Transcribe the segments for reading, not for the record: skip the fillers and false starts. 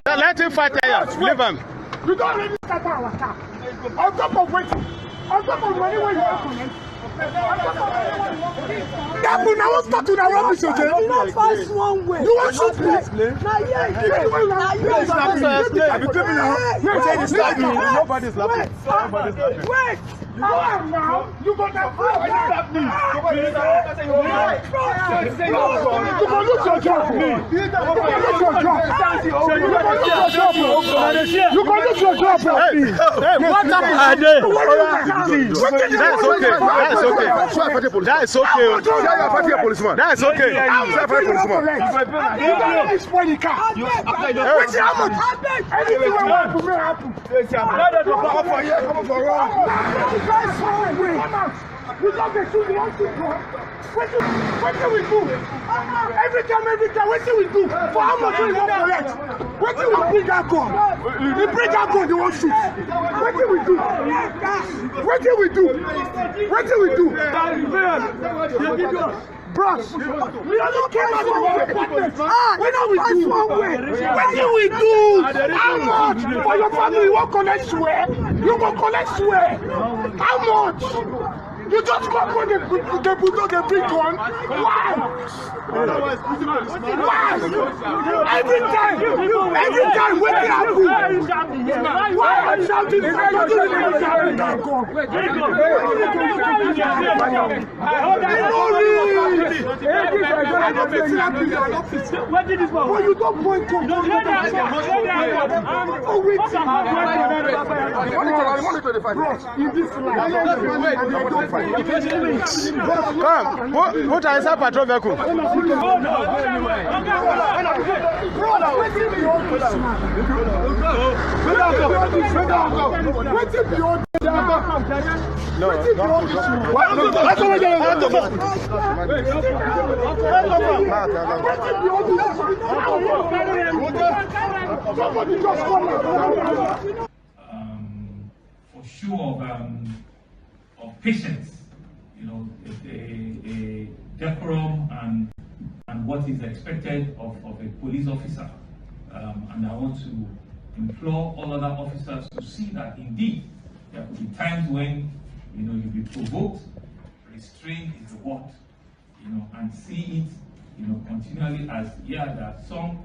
Let him fight here. Leave him. You don't really start our car. On top of which, on top of money when you are connected. Yeah, but now start to the rubbish again. You not pass one way. You want to play? Now Nobody's laughing. Nobody's laughing. Wait. Now you got that fool. You stop me. You can lose your job. You can lose your job. You can lose your job. Hey, what happened? That's okay. That's okay. That's okay. That's okay. You got the shoes, you want to go? What do we do? Every time, what do we do? For how much do we want to collect? What do we bring that gun? We bring that gun, they won't shoot. What do we do? What do we do? What do we do? Bros, we are not careful of our partners. When are we do? What do we do? How much? For your family, you won't collect swear? You won't collect swear? How much? You just come for the big one. Why? Why? Every time, what did happen? Why are you shouting? What did this one? You don't point to Come, what is that patrol vehicle? For sure of patience, you know, a decorum and what is expected of a police officer. And I want to implore all other officers to see that indeed There could be times when, you know, you'll be provoked. Restraint is the word, you know, and see it, you know, continually as, yeah, there are some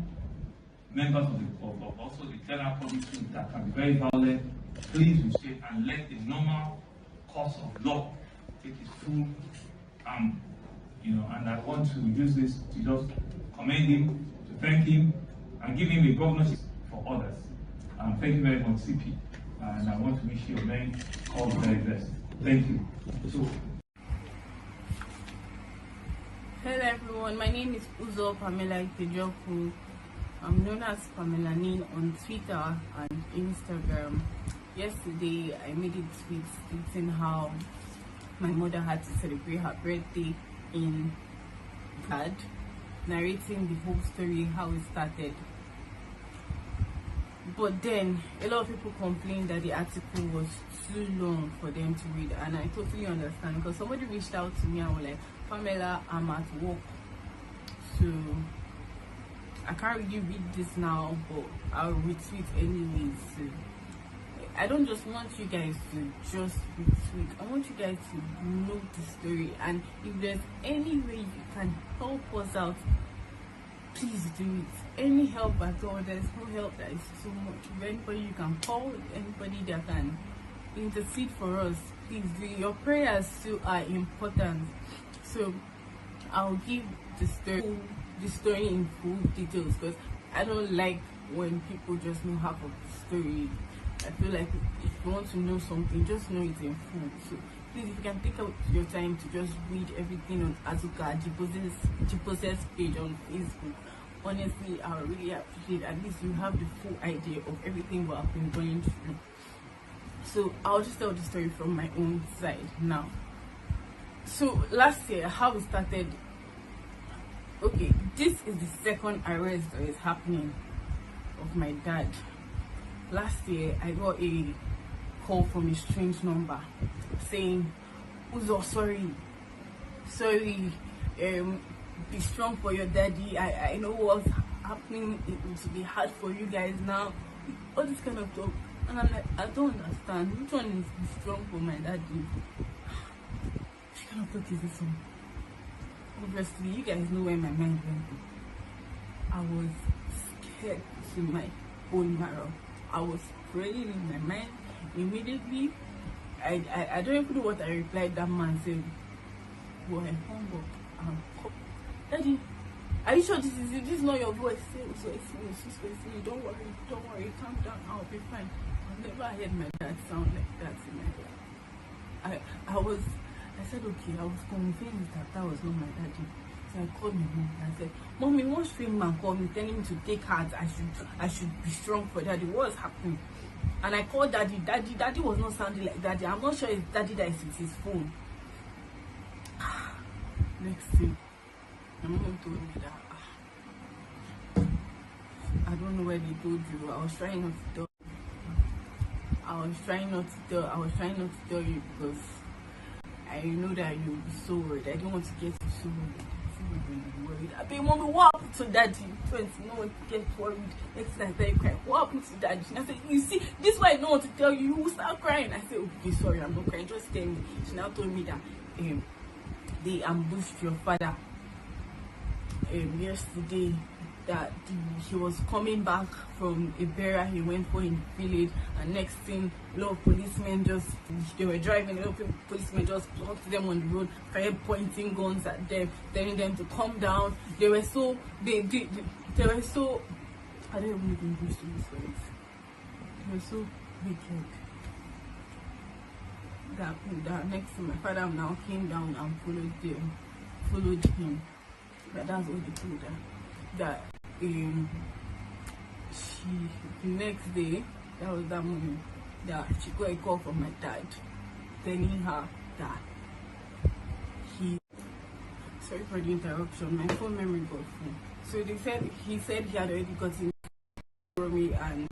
members of also the general public that can be very violent. Please restrain and let the normal course of law take its full you know, and I want to use this to just commend him, to thank him, and give him a governorship for others. Thank you very much, CP, and I want to wish your men all the very best. Thank you. So. Hello everyone, my name is Uzo Pamela Itejoku. I'm known as Pamela Nin on Twitter and Instagram. Yesterday I made a tweet stating how my mother had to celebrate her birthday in bed, narrating the whole story, how it started. But then a lot of people complained that the article was too long for them to read, and I totally understand, because somebody reached out to me and was like, Pamela, I'm at work, so I can't really read this now, but I'll retweet anyways. So I don't just want you guys to just retweet. I want you guys to know the story, and if there's any way you can help us out, please do it. Any help at all. There's no help that is too much. If anybody you can call, anybody that can intercede for us, please do. Your prayers too are important. So I'll give the story in full details, because I don't like when people just know half of the story. I feel like if you want to know something, just know it in full. So please, if you can take out your time to just read everything on Azuka Jipose's page on Facebook, honestly, I would really appreciate it. At least you have the full idea of everything what I've been going through. So I'll just tell the story from my own side now. So last year, how it started. Okay, this is the second arrest that is happening of my dad. Last year, I got a call from a strange number saying, Uzo, sorry, be strong for your daddy. I know what's happening. It will be hard for you guys now. All this kind of talk. And I'm like, I don't understand. Which one is be strong for my daddy? Which kind of talk is this one? Obviously, you guys know where my mind went. I was scared to my own marrow. I was praying in my mind. Immediately, I don't even know what I replied. That man said, "Boy, I hung up. Daddy, are you sure this is not your voice?" So it's me. Don't worry, calm down. I'll be fine. I've never heard my dad sound like that in my life. I said, okay, I was convinced that was not my daddy. So I called my mom and I said, Mommy, one strange man called me telling me to take heart. I should be strong for daddy. What's happening? And I called daddy. Daddy was not sounding like daddy. I'm not sure it's daddy that is with his phone. Next thing, my mom told me that I don't know where they told you. I was trying not to tell you because I know that you'll be so worried. I didn't want to get you so worried. I mean, Mommy, what happened to daddy? No one get worried. Next time I tell you crying. What happened to daddy? And I said, you see, this is why I don't want to tell you. You will start crying. I said, okay, sorry, I'm not crying. Just tell me. She now told me that they ambushed your father yesterday. That he was coming back from a burial he went for in the village, and next thing, a lot of policemen they were driving, a lot of policemen just blocked them on the road, started pointing guns at them, telling them to calm down. They were so I don't even know English to this words. They were so wicked that next thing my father now came down and followed him. But that's what they told her. That the next day, that was that moment, that she got a call from my dad telling her that sorry for the interruption, my phone memory got full. So he said he had already gotten from me, and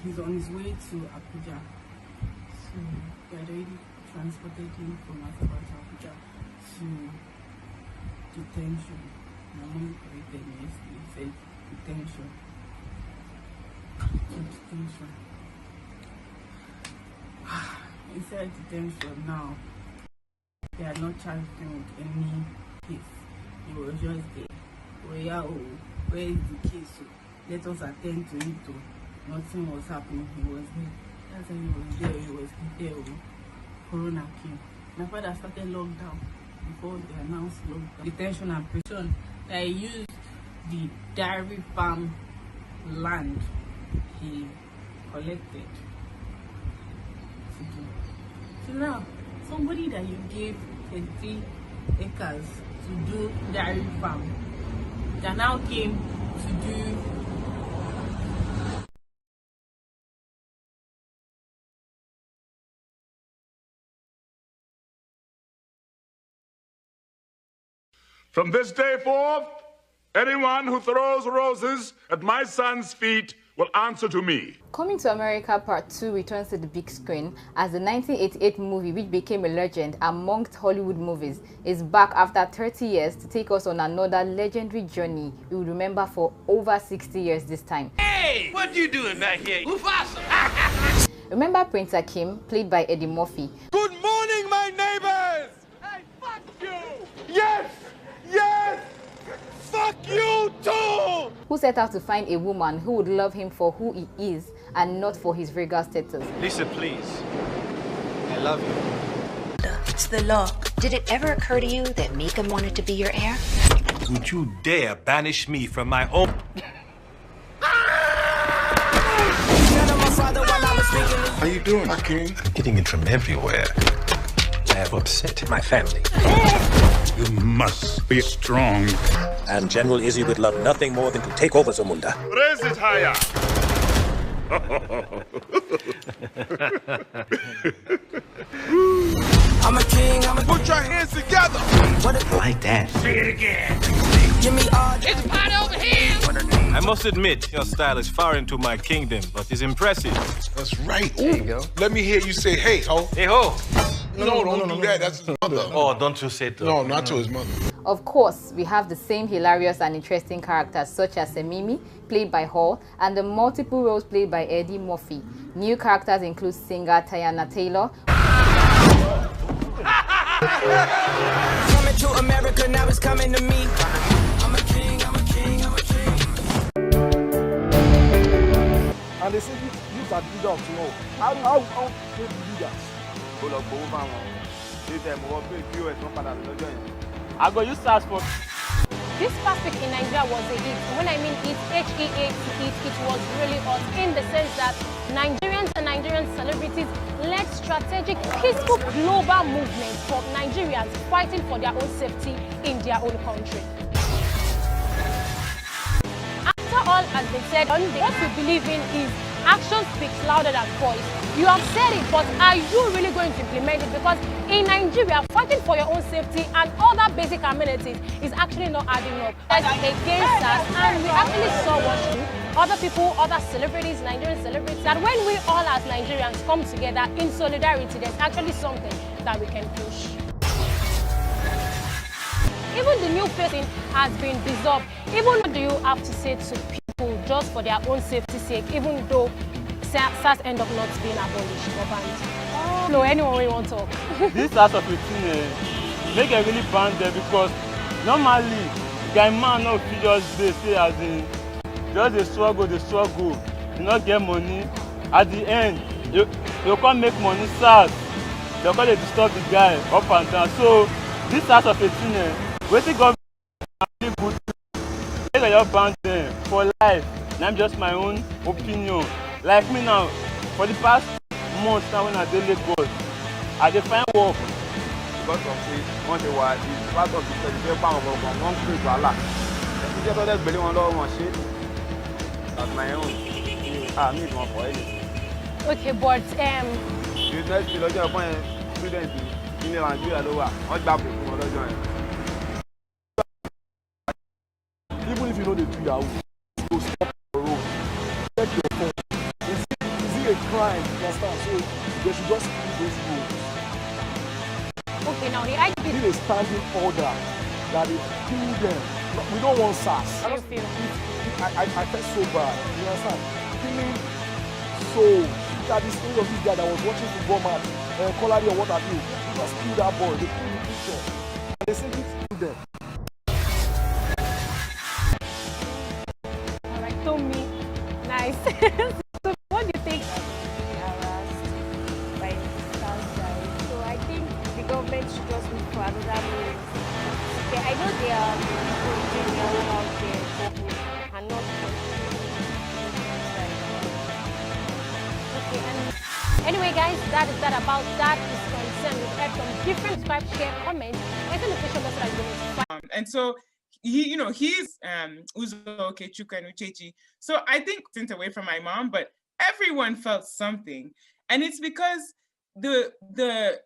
he's on his way to Abuja. So they had already transported him from Asaba to Abuja to detention. My mom corrected me yesterday. He said detention. Detention. inside detention now. They had not charged him with any case. He was just there. Oh yeah, oh, where is the case? So let us attend to it. Oh. Nothing was happening. He was there. That's when he was there. He was there. Oh. Corona came. My father started lockdown before they announced lockdown. Detention and prison. I used the dairy farm land he collected to do. So now, somebody that you gave 20 acres to do dairy farm, that now came to do From this day forth, anyone who throws roses at my son's feet will answer to me. Coming to America Part 2 returns to the big screen as the 1988 movie, which became a legend amongst Hollywood movies, is back after 30 years to take us on another legendary journey we will remember for over 60 years this time. Hey! What you doing back here? Mufasa! Remember Prince Akeem, played by Eddie Murphy? Good morning, my neighbors! Hey, fuck you! Yes! Yes! Fuck you too! Who set out to find a woman who would love him for who he is and not for his regal status. Lisa, please. I love you. It's the law. Did it ever occur to you that Megan wanted to be your heir? Would you dare banish me from my home? How you doing, Akeem? I'm getting it from everywhere. I have upset my family. You must be strong. And General Izzy would love nothing more than to take over Zamunda. Raise it higher. I'm a king, Put your hands together. Like that. Say it again. give me all It's a party over here! I must admit, your style is foreign to my kingdom, but it's impressive. That's right. There you go. Let me hear you say, hey, ho. Hey ho! No, don't do that. That's his mother. Oh, don't you say that. No, not to his mother. Of course, we have the same hilarious and interesting characters such as Semimi, played by Hall, and the multiple roles played by Eddie Murphy. New characters include singer Tiana Taylor. coming to America, now it's coming to me. I'm a king, I'm a king, I'm a king. And they say you are the leader of tomorrow. How they do that? I go use SARS for. This past week in Nigeria was a hit. When I mean hit, H-E-A-T, it was really hot in the sense that Nigerians and Nigerian celebrities led strategic, peaceful global movements for Nigerians fighting for their own safety in their own country. After all has been said, what we believe in is action speaks louder than voice. You have said it, but are you really going to implement it? Because in Nigeria, fighting for your own safety and other basic amenities is actually not adding up. That's against us, and we actually saw what other people, other celebrities, Nigerian celebrities, that when we all as Nigerians come together in solidarity, there's actually something that we can push. Even the new facing has been dissolved. Even what do you have to say to people just for their own safety's sake, even though SARS end up not being abolished or banned? No, anyone will want to talk. This SARS of 15, make a really ban there because normally, guy man no fit just dey say as in just dey struggle, you not get money. At the end, you can't make money SARS. They can't disturb the guy up and down. So this SARS of 18, wetin government really good make your ban them for life. And I'm just my own opinion. Like me now, for the past months now when I dey Lagos, I dey find work. Because of this, one day was part of the celebration of one create wahala. You just always believe one love one shit. That's my own. I need one for anything. Okay, but You next to lọ́jọ́ point student in Nigeria ló wà. Wọ́n gbà pé fún wọn lọ́jọ́ yẹn. Even if you know they do Yahoo, you stop the road. Check your phone. Is it a crime? You understand? So they should just keep those rules. okay, now the idea Need a standing order that is killing them. We don't want SARS. you feel. I felt so bad. You understand? Killing so. Look at the story of this guy that was watching football match, Colari or what have you. They just kill that boy. They kill the picture. And they send it to them. All right, Tommy, nice. So what do you think? Harassed by Southside. So I think the government should just look for another means. Okay, I know there are people in general out there who are not Okay, and anyway, guys, that is that about that is concerned. We've heard from different subscribe, share, comment, and notification message is going to and so he's Uzo Okechukwu and Uchechi. So I think sent away from my mom, but everyone felt something. And it's because because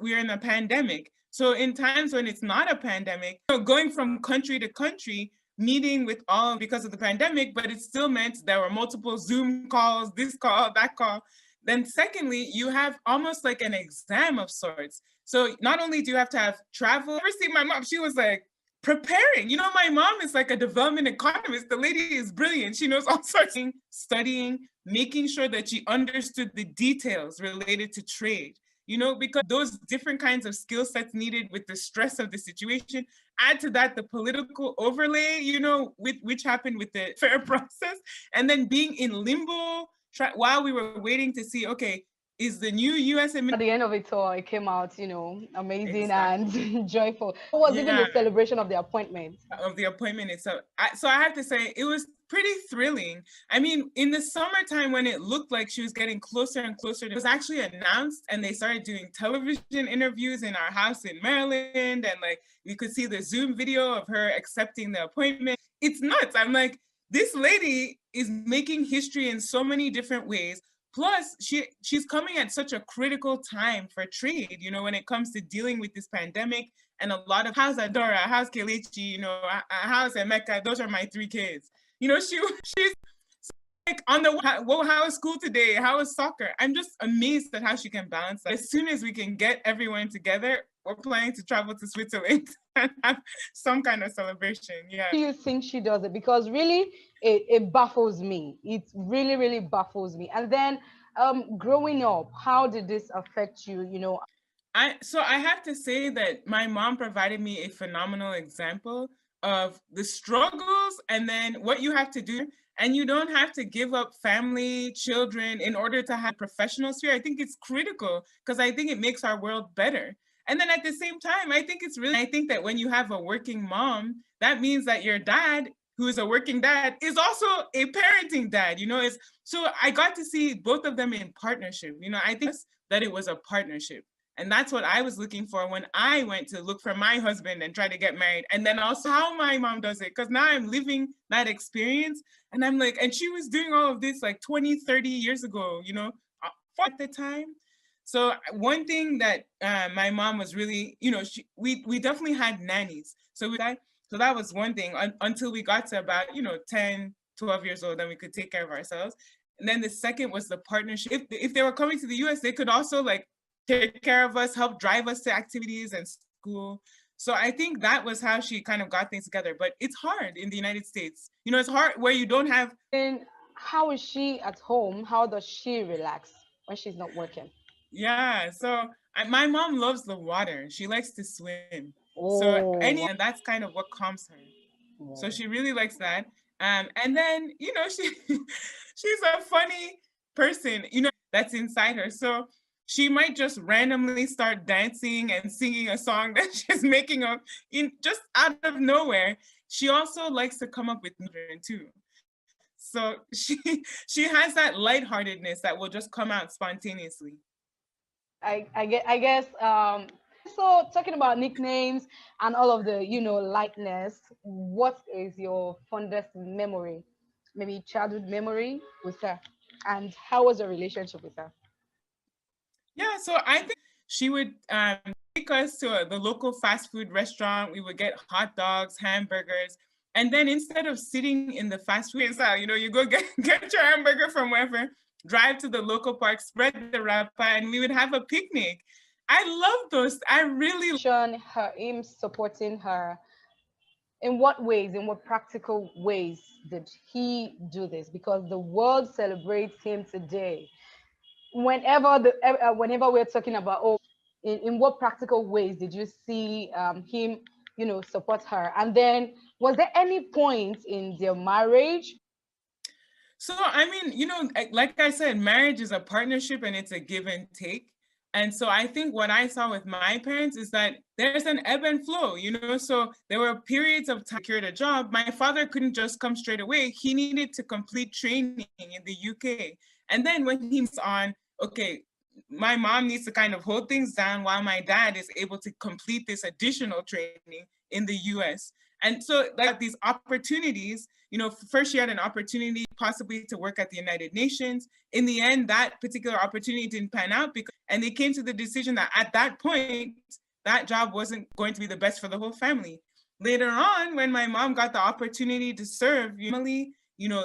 we're in a pandemic. So in times when it's not a pandemic, going from country to country, meeting with all because of the pandemic, but it still meant there were multiple Zoom calls, this call, that call. Then secondly, you have almost like an exam of sorts. So not only do you have to have travel, ever see my mom, she was like preparing. My mom is like a development economist. The lady is brilliant. She knows all sorts of things, studying, making sure that she understood the details related to trade. Because those different kinds of skill sets needed with the stress of the situation, add to that the political overlay, which happened with the fair process, and then being in limbo while we were waiting to see, okay, is the new U.S. At the end of it all, it came out, amazing Exactly. and joyful. What was even the celebration of the appointment? Of the appointment itself. So I have to say, it was pretty thrilling. I mean, in the summertime when it looked like she was getting closer and closer, it was actually announced and they started doing television interviews in our house in Maryland. And like, we could see the Zoom video of her accepting the appointment. It's nuts. I'm like, this lady is making history in so many different ways. Plus, she's coming at such a critical time for trade, when it comes to dealing with this pandemic. And a lot of, how's Adora, how's Kelechi, how's Emeka, those are my 3 kids. She's like on the, how is school today? How is soccer? I'm just amazed at how she can balance that. As soon as we can get everyone together, we're planning to travel to Switzerland and have some kind of celebration. Yeah. Do you think she does it? Because really, it baffles me. It really, really baffles me. And then growing up, how did this affect you? So I have to say that my mom provided me a phenomenal example of the struggles and then what you have to do. And you don't have to give up family, children in order to have a professional sphere. I think it's critical because I think it makes our world better. And then at the same time, I think that when you have a working mom, that means that your dad, who is a working dad, is also a parenting dad, so I got to see both of them in partnership. I think that it was a partnership. And that's what I was looking for when I went to look for my husband and try to get married. And then also how my mom does it, because now I'm living that experience. And I'm like, and she was doing all of this like 20, 30 years ago, at the time. So one thing that my mom was really, we definitely had nannies. So that was one thing until we got to about, 10, 12 years old, then we could take care of ourselves. And then the second was the partnership. If they were coming to the US, they could also like take care of us, help drive us to activities and school. So I think that was how she kind of got things together. But it's hard in the United States. It's hard where you don't have. And how is she at home? How does she relax when she's not working? Yeah, so my mom loves the water. She likes to swim. Oh. So and that's kind of what calms her. Oh. So she really likes that. And then, she's a funny person, that's inside her. So she might just randomly start dancing and singing a song that she's making up just out of nowhere. She also likes to come up with children too. So she has that lightheartedness that will just come out spontaneously. I guess so talking about nicknames and all of the lightness, what is your fondest memory, maybe childhood memory with her, and how was your relationship with her? Yeah, so I think she would take us to the local fast food restaurant. We would get hot dogs, hamburgers, and then instead of sitting in the fast food style, you go get your hamburger from wherever, drive to the local park, spread the wrapper, and we would have a picnic. I love those. I really him supporting her In what ways, in what practical ways did he do this? Because the world celebrates him today. Whenever we're talking about, oh, in what practical ways did you see him, support her? And then, was there any point in their marriage? So, I mean, like I said, marriage is a partnership and it's a give and take. And so I think what I saw with my parents is that there's an ebb and flow, so there were periods of time secured a job. My father couldn't just come straight away. He needed to complete training in the UK. And then when he was on, okay, my mom needs to kind of hold things down while my dad is able to complete this additional training in the US. And so like these opportunities, first she had an opportunity possibly to work at the United Nations. In the end, that particular opportunity didn't pan out and they came to the decision that at that point, that job wasn't going to be the best for the whole family. Later on, when my mom got the opportunity to serve family,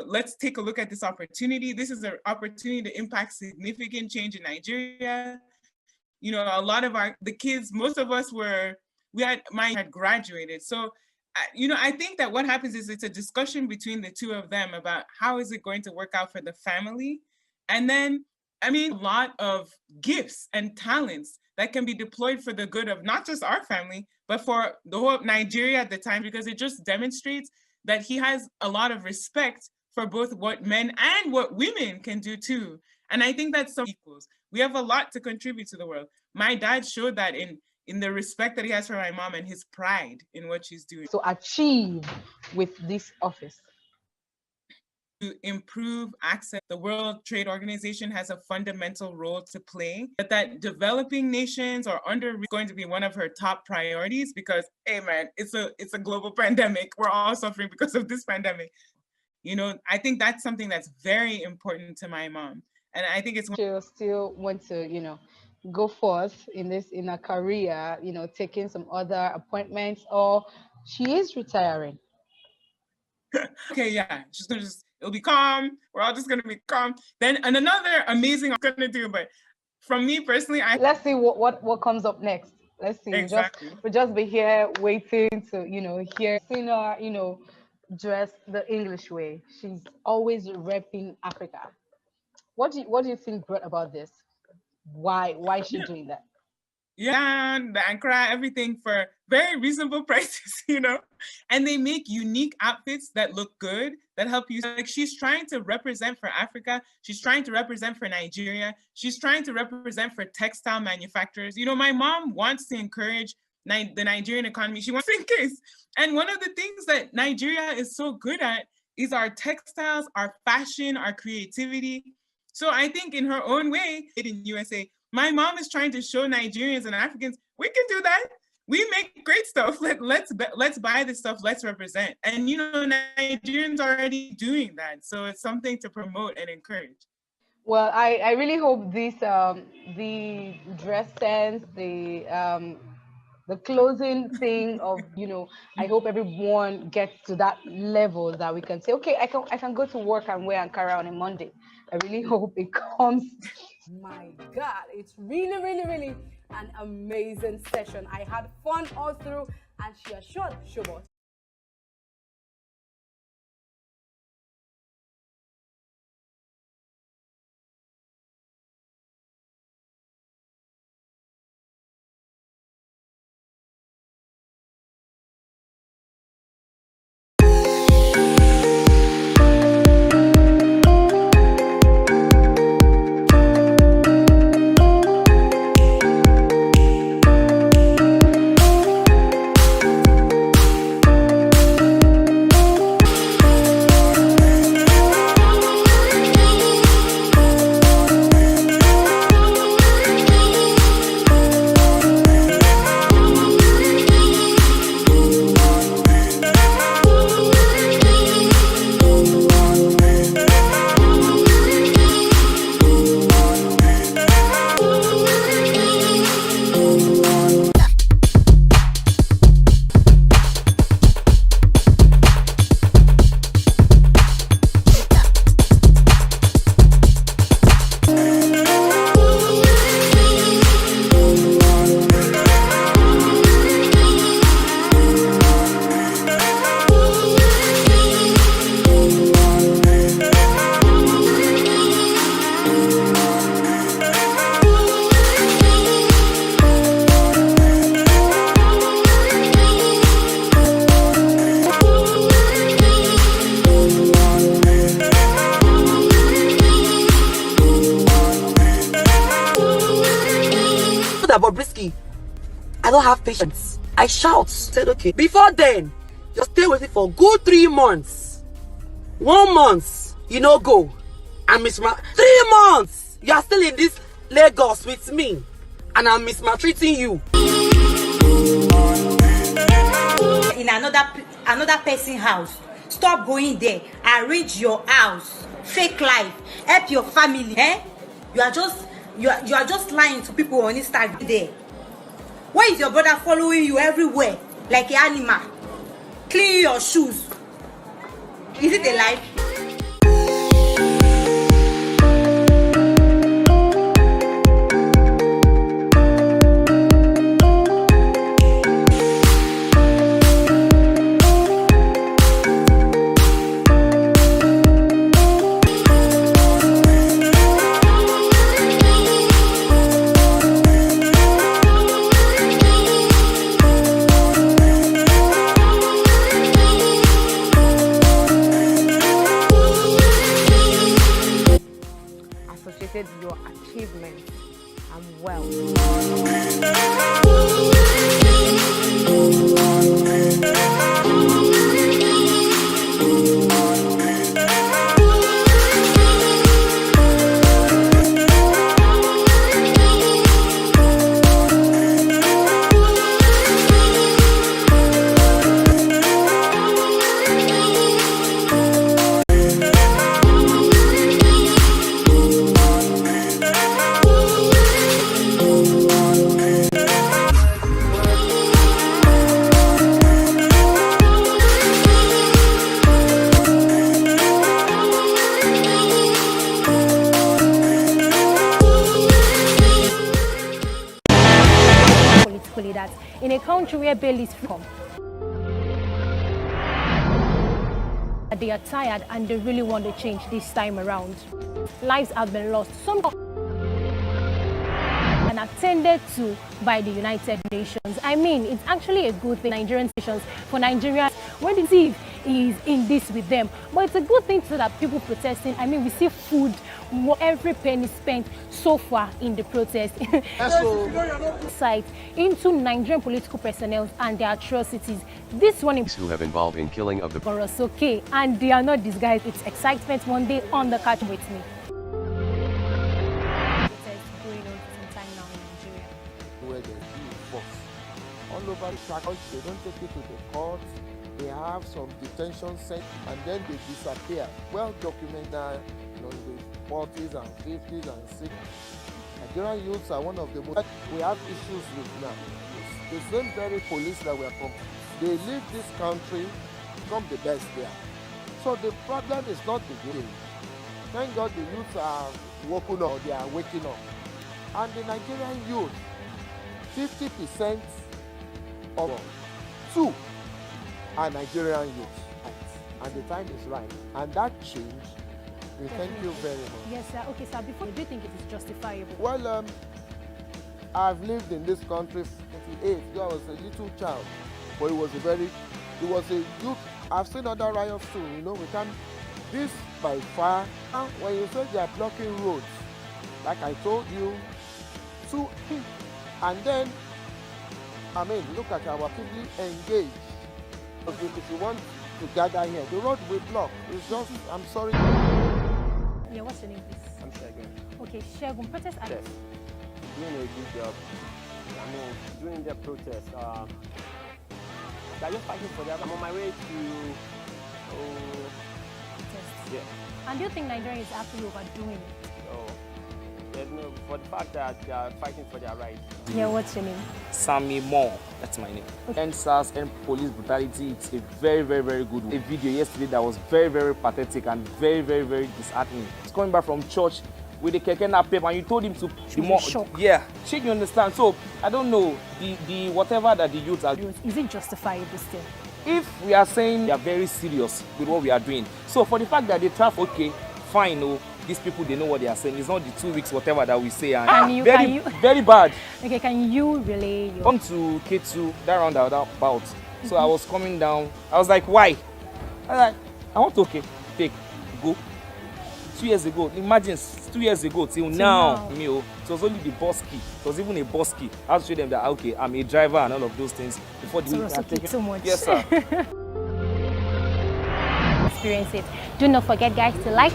let's take a look at this opportunity. This is an opportunity to impact significant change in Nigeria. A lot of the kids, most of us had graduated. So I think that what happens is it's a discussion between the two of them about how is it going to work out for the family. And then, a lot of gifts and talents that can be deployed for the good of not just our family, but for the whole Nigeria at the time, because it just demonstrates that he has a lot of respect for both what men and what women can do too. And I think that's some equals. We have a lot to contribute to the world. My dad showed that in the respect that he has for my mom and his pride in what she's doing. To achieve with this office? To improve access. The World Trade Organization has a fundamental role to play, but that developing nations are going to be one of her top priorities because, hey man, it's a global pandemic. We're all suffering because of this pandemic. I think that's something that's very important to my mom. And I think it's she'll still want to, go forth in her career, taking some other appointments, or she is retiring. Okay, yeah, she's gonna it'll be calm. We're all just gonna be calm. Then and another amazing I'm gonna do, but from me personally, let's see what comes up next. Let's see. Exactly. We'll just be here waiting to, hear seeing her, dress the English way. She's always repping Africa. What do you think brought about this? Why is she doing that? Yeah, the Ankara, everything for very reasonable prices, and they make unique outfits that look good, that help you. Like she's trying to represent for Africa. She's trying to represent for Nigeria. She's trying to represent for textile manufacturers. My mom wants to encourage the Nigerian economy. She wants to increase. And one of the things that Nigeria is so good at is our textiles, our fashion, our creativity. So I think in her own way, in USA, my mom is trying to show Nigerians and Africans, we can do that. We make great stuff. Let's buy this stuff. Let's represent. And Nigerians are already doing that. So it's something to promote and encourage. Well, I really hope this the dress sense, the closing thing of I hope everyone gets to that level that we can say, okay, I can go to work and wear Ankara on a Monday. I really hope it comes. My God, it's really, really, really an amazing session. I had fun all through, and she assured Shobot that Bobrisky, I don't have patience. I shout. Said, okay. Before then, just stay with it for good 3 months. 1 month, you know, go. And Miss 3 months, you are still in this Lagos with me. And I'm mismaltreating you. In another person's house. Stop going there. Arrange your house. Fake life. Help your family. Eh? You are just lying to people on Instagram there. Why is your brother following you everywhere like an animal? Clean your shoes. Is it a lie? Your achievements and wealth. That in a country where bail is from, they are tired and they really want to change this time around. Lives have been lost, some and attended to by the United Nations. I mean, it's actually a good thing Nigerian nations for Nigerians when the thief is in this with them. But it's a good thing so that people protesting, I mean, we see food, every penny spent so far in the protest. Sight into Nigerian political personnel and their atrocities. This one who have involved in killing of the Boros, okay, and they are not disguised. It's excitement one day on the catch with me. Where they do force all over the track, they don't take it to the court. They have some detention set and then they disappear. Well documented, in the 40s and 50s and 60s. Nigerian youths are one of the most we have issues with now. The same very police that we are from, they leave this country, become the best there. So the problem is not the game. Thank God the youths are waking up, they are waking up. And the Nigerian youth, 50% of 2 are Nigerian youth. And the time is right. And that change, we thank you very much. Yes, sir. Okay, sir. Before, do you think it is justifiable? Well, I've lived in this country 48. I was a little child, but it was a youth. I've seen other riots too. You know, we can't. This by far. When you say they are blocking roads, like I told you, and then, I mean, look at our people engaged. If you want to gather here, the road will block. It's just, I'm sorry. Yeah, what's your name, please? I'm Shegun. Okay, Shegun, protest. Yes. Doing a good job. I mean, during the protest, they're just fighting for that. I'm on my way to. Yeah. And do you think Nigeria is actually overdoing it? No, for the fact that they are fighting for their rights. Yeah, what's your name? Sammy Moore, that's my name. Okay. End SARS, end police brutality, it's a very, very, very good one. A video yesterday that was very, very pathetic and very, very, very disheartening. He's coming back from church with the keke na paper and you told him to be more. Yeah, shake, you understand? So, I don't know, the whatever that the youths are doing. Is it justifiable still? If we are saying they are very serious with what we are doing, so for the fact that they trap, okay, fine, no. These people, they know what they are saying. It's not the 2 weeks, whatever that we say. And very bad. Okay, can you relay your... Come to K2, that roundabout. So I was coming down. I was like, why? I was like, I want to, okay, take, go. 2 years ago, imagine 2 years ago till now, you know, it was only the bus key. It was even a bus key. I had to show them that, okay, I'm a driver and all of those things before the week. Thank you so much. Yes, sir. Experience it. Do not forget, guys, to like.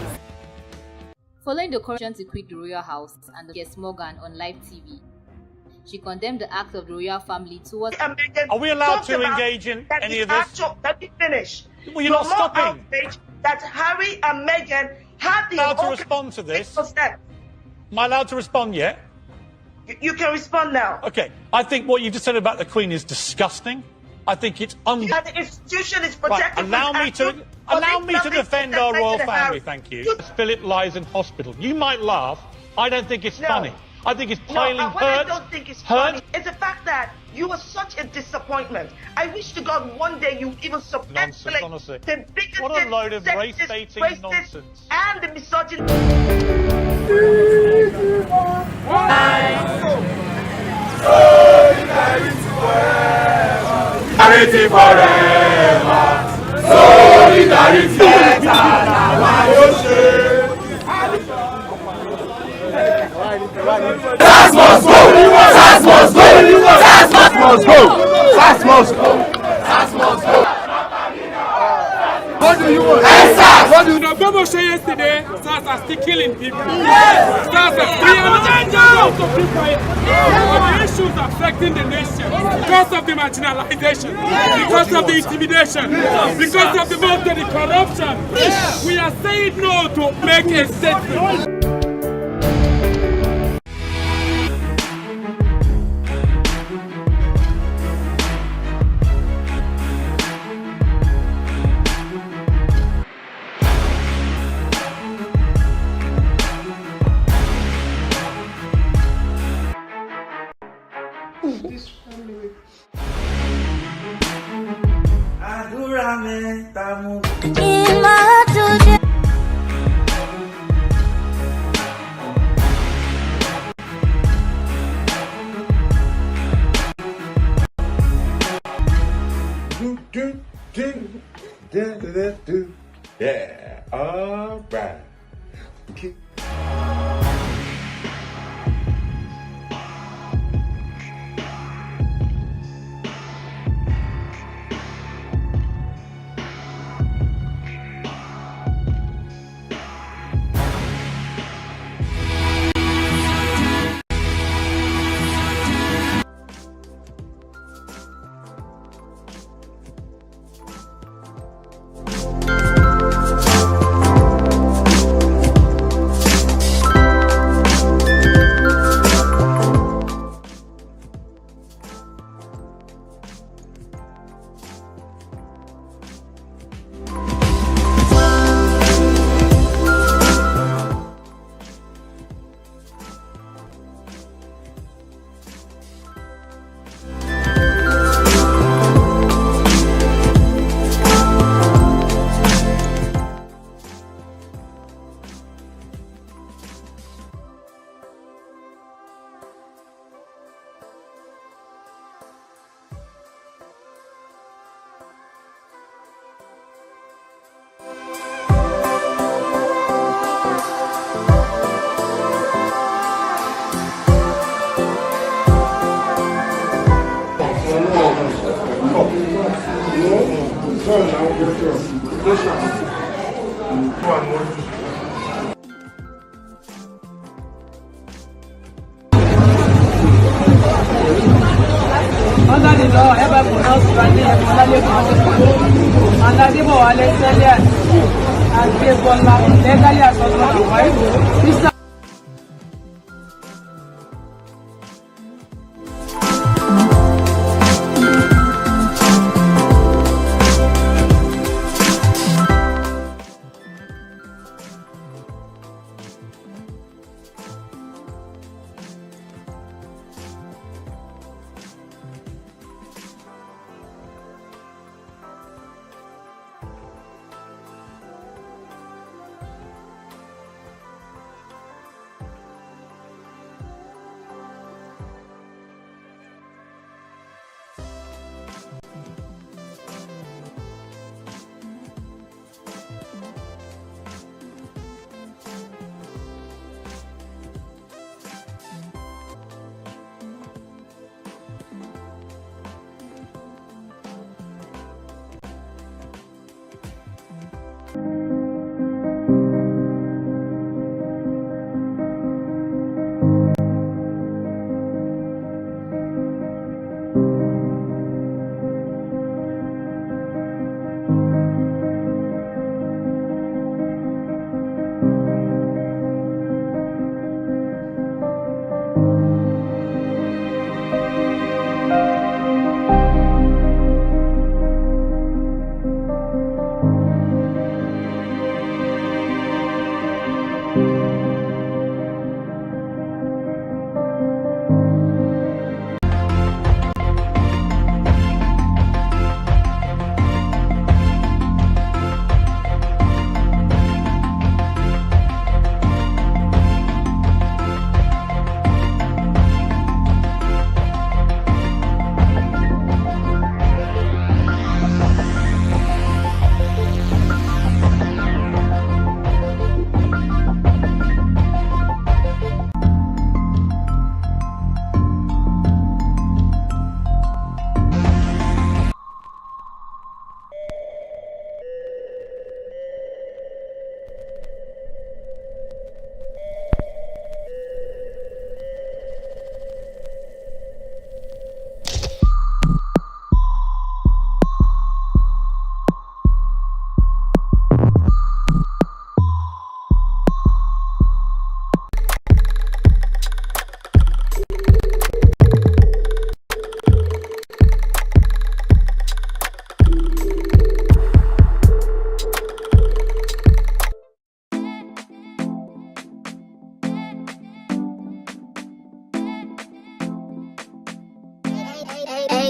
Following the corruption to quit the royal house and the guest Morgan on live TV, she condemned the act of the royal family towards. Are we allowed to engage in any of this? Let me finish. Well, you're not stopping. That Harry and Meghan had the. Allowed to respond to this? Am I allowed to respond yet? You can respond now. Okay. I think what you've just said about the Queen is disgusting. I think it's the institution is protected. Right. Allow me to defend our royal family. Thank you. Philip lies in hospital. You might laugh. I don't think it's funny. I think it's piling hurt. I don't think it's funny. It's the fact that you were such a disappointment. I wish to God one day you even suppress the biggest, what a load of race-baiting nonsense and the misogyny. Solidarity forever. Solidarity SAS must go! SAS must go! SAS must go! SAS must go! SAS must go! What do you want? SAS! What do you know? Bobo said yesterday, SAS are still killing people. Yes! SAS are still people. The issues affecting the nation because of the marginalization, because of the intimidation, because of the vote of the corruption. We are saying no to make a statement. This family. Yeah, all right. Okay. Under the law, ever pronounced Rani and Adibo Alexander and Baseball legally as husband and wife.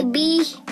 AB.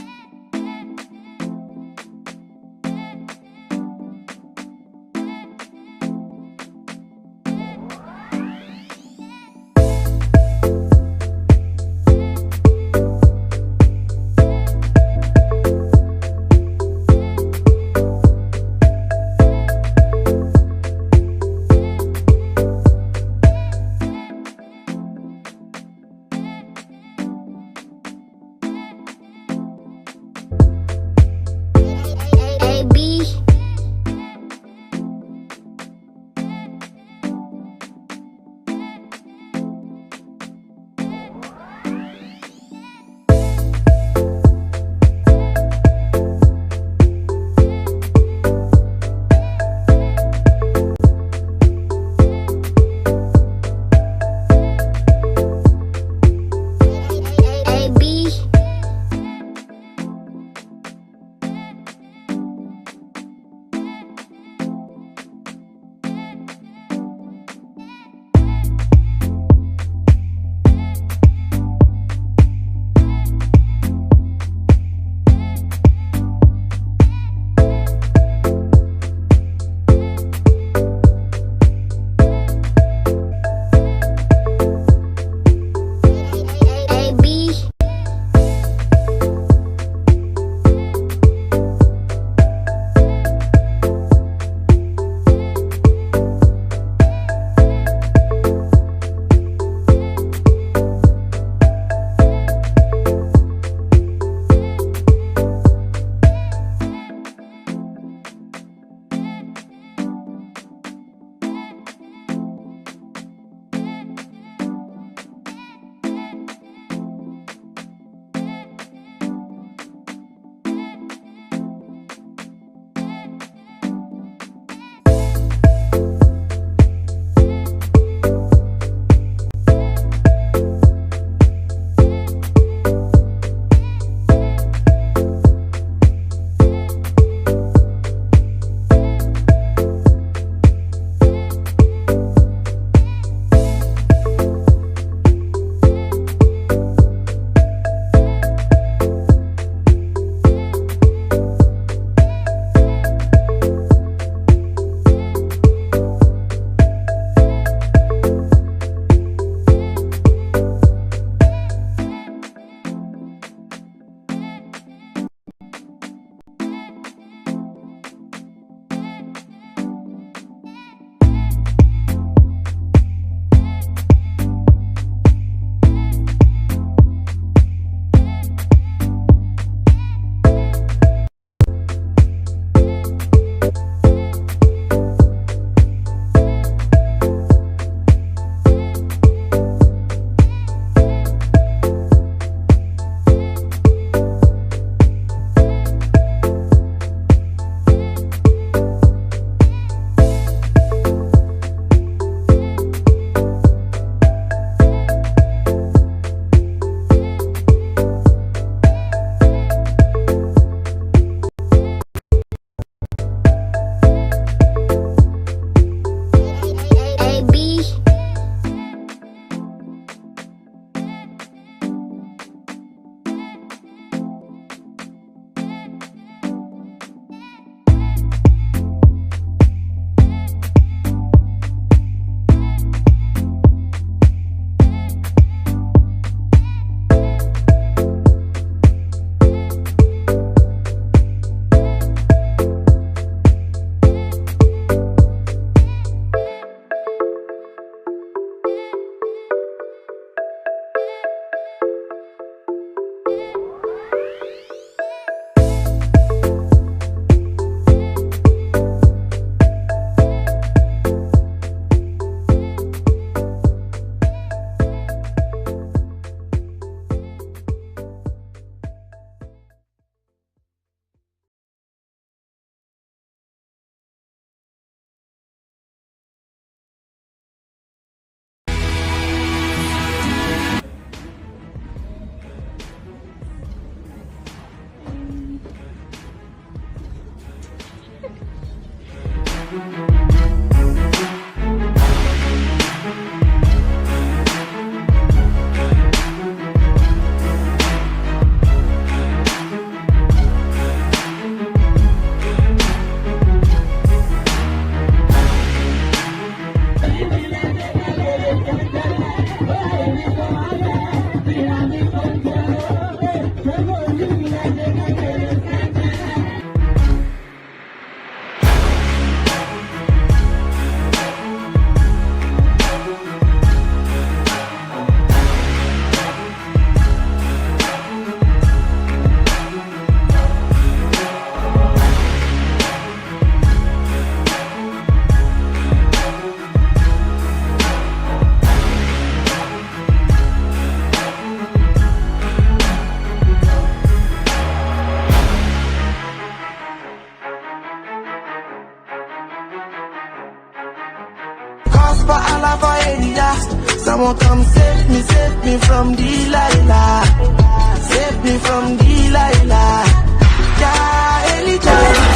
Omo, come save me from Delilah. Save me from Delilah. Yeah, Elijah.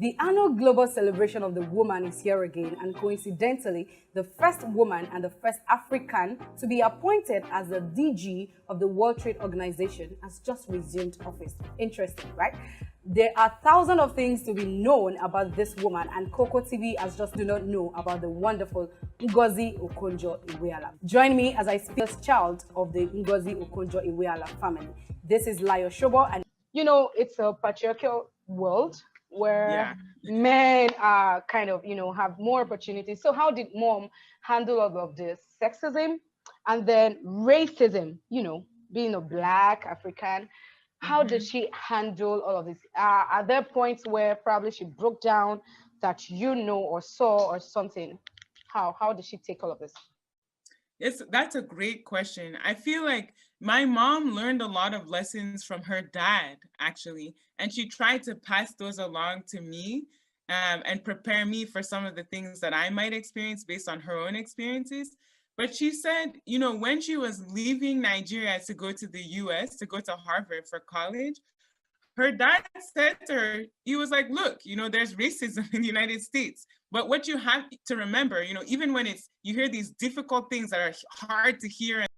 The annual global celebration of the woman is here again, and coincidentally, the first woman and the first African to be appointed as the DG of the World Trade Organization has just resumed office. Interesting, right? There are thousands of things to be known about this woman, and KOKO TV has just do not know about the wonderful Ngozi Okonjo-Iweala. Join me as I speak as child of the Ngozi Okonjo-Iweala family. This is Layo Shobo, and you know, it's a patriarchal world where men are kind of, have more opportunities. So how did mom handle all of this sexism and then racism, being a Black African? How did she handle all of this? Are there points where probably she broke down that or saw or something? How did she take all of this? That's a great question. I feel like my mom learned a lot of lessons from her dad, actually, and she tried to pass those along to me and prepare me for some of the things that I might experience based on her own experiences. But she said, when she was leaving Nigeria to go to the US, to go to Harvard for college, her dad said to her, he was like, look, there's racism in the United States. But what you have to remember, even when you hear these difficult things that are hard to hear and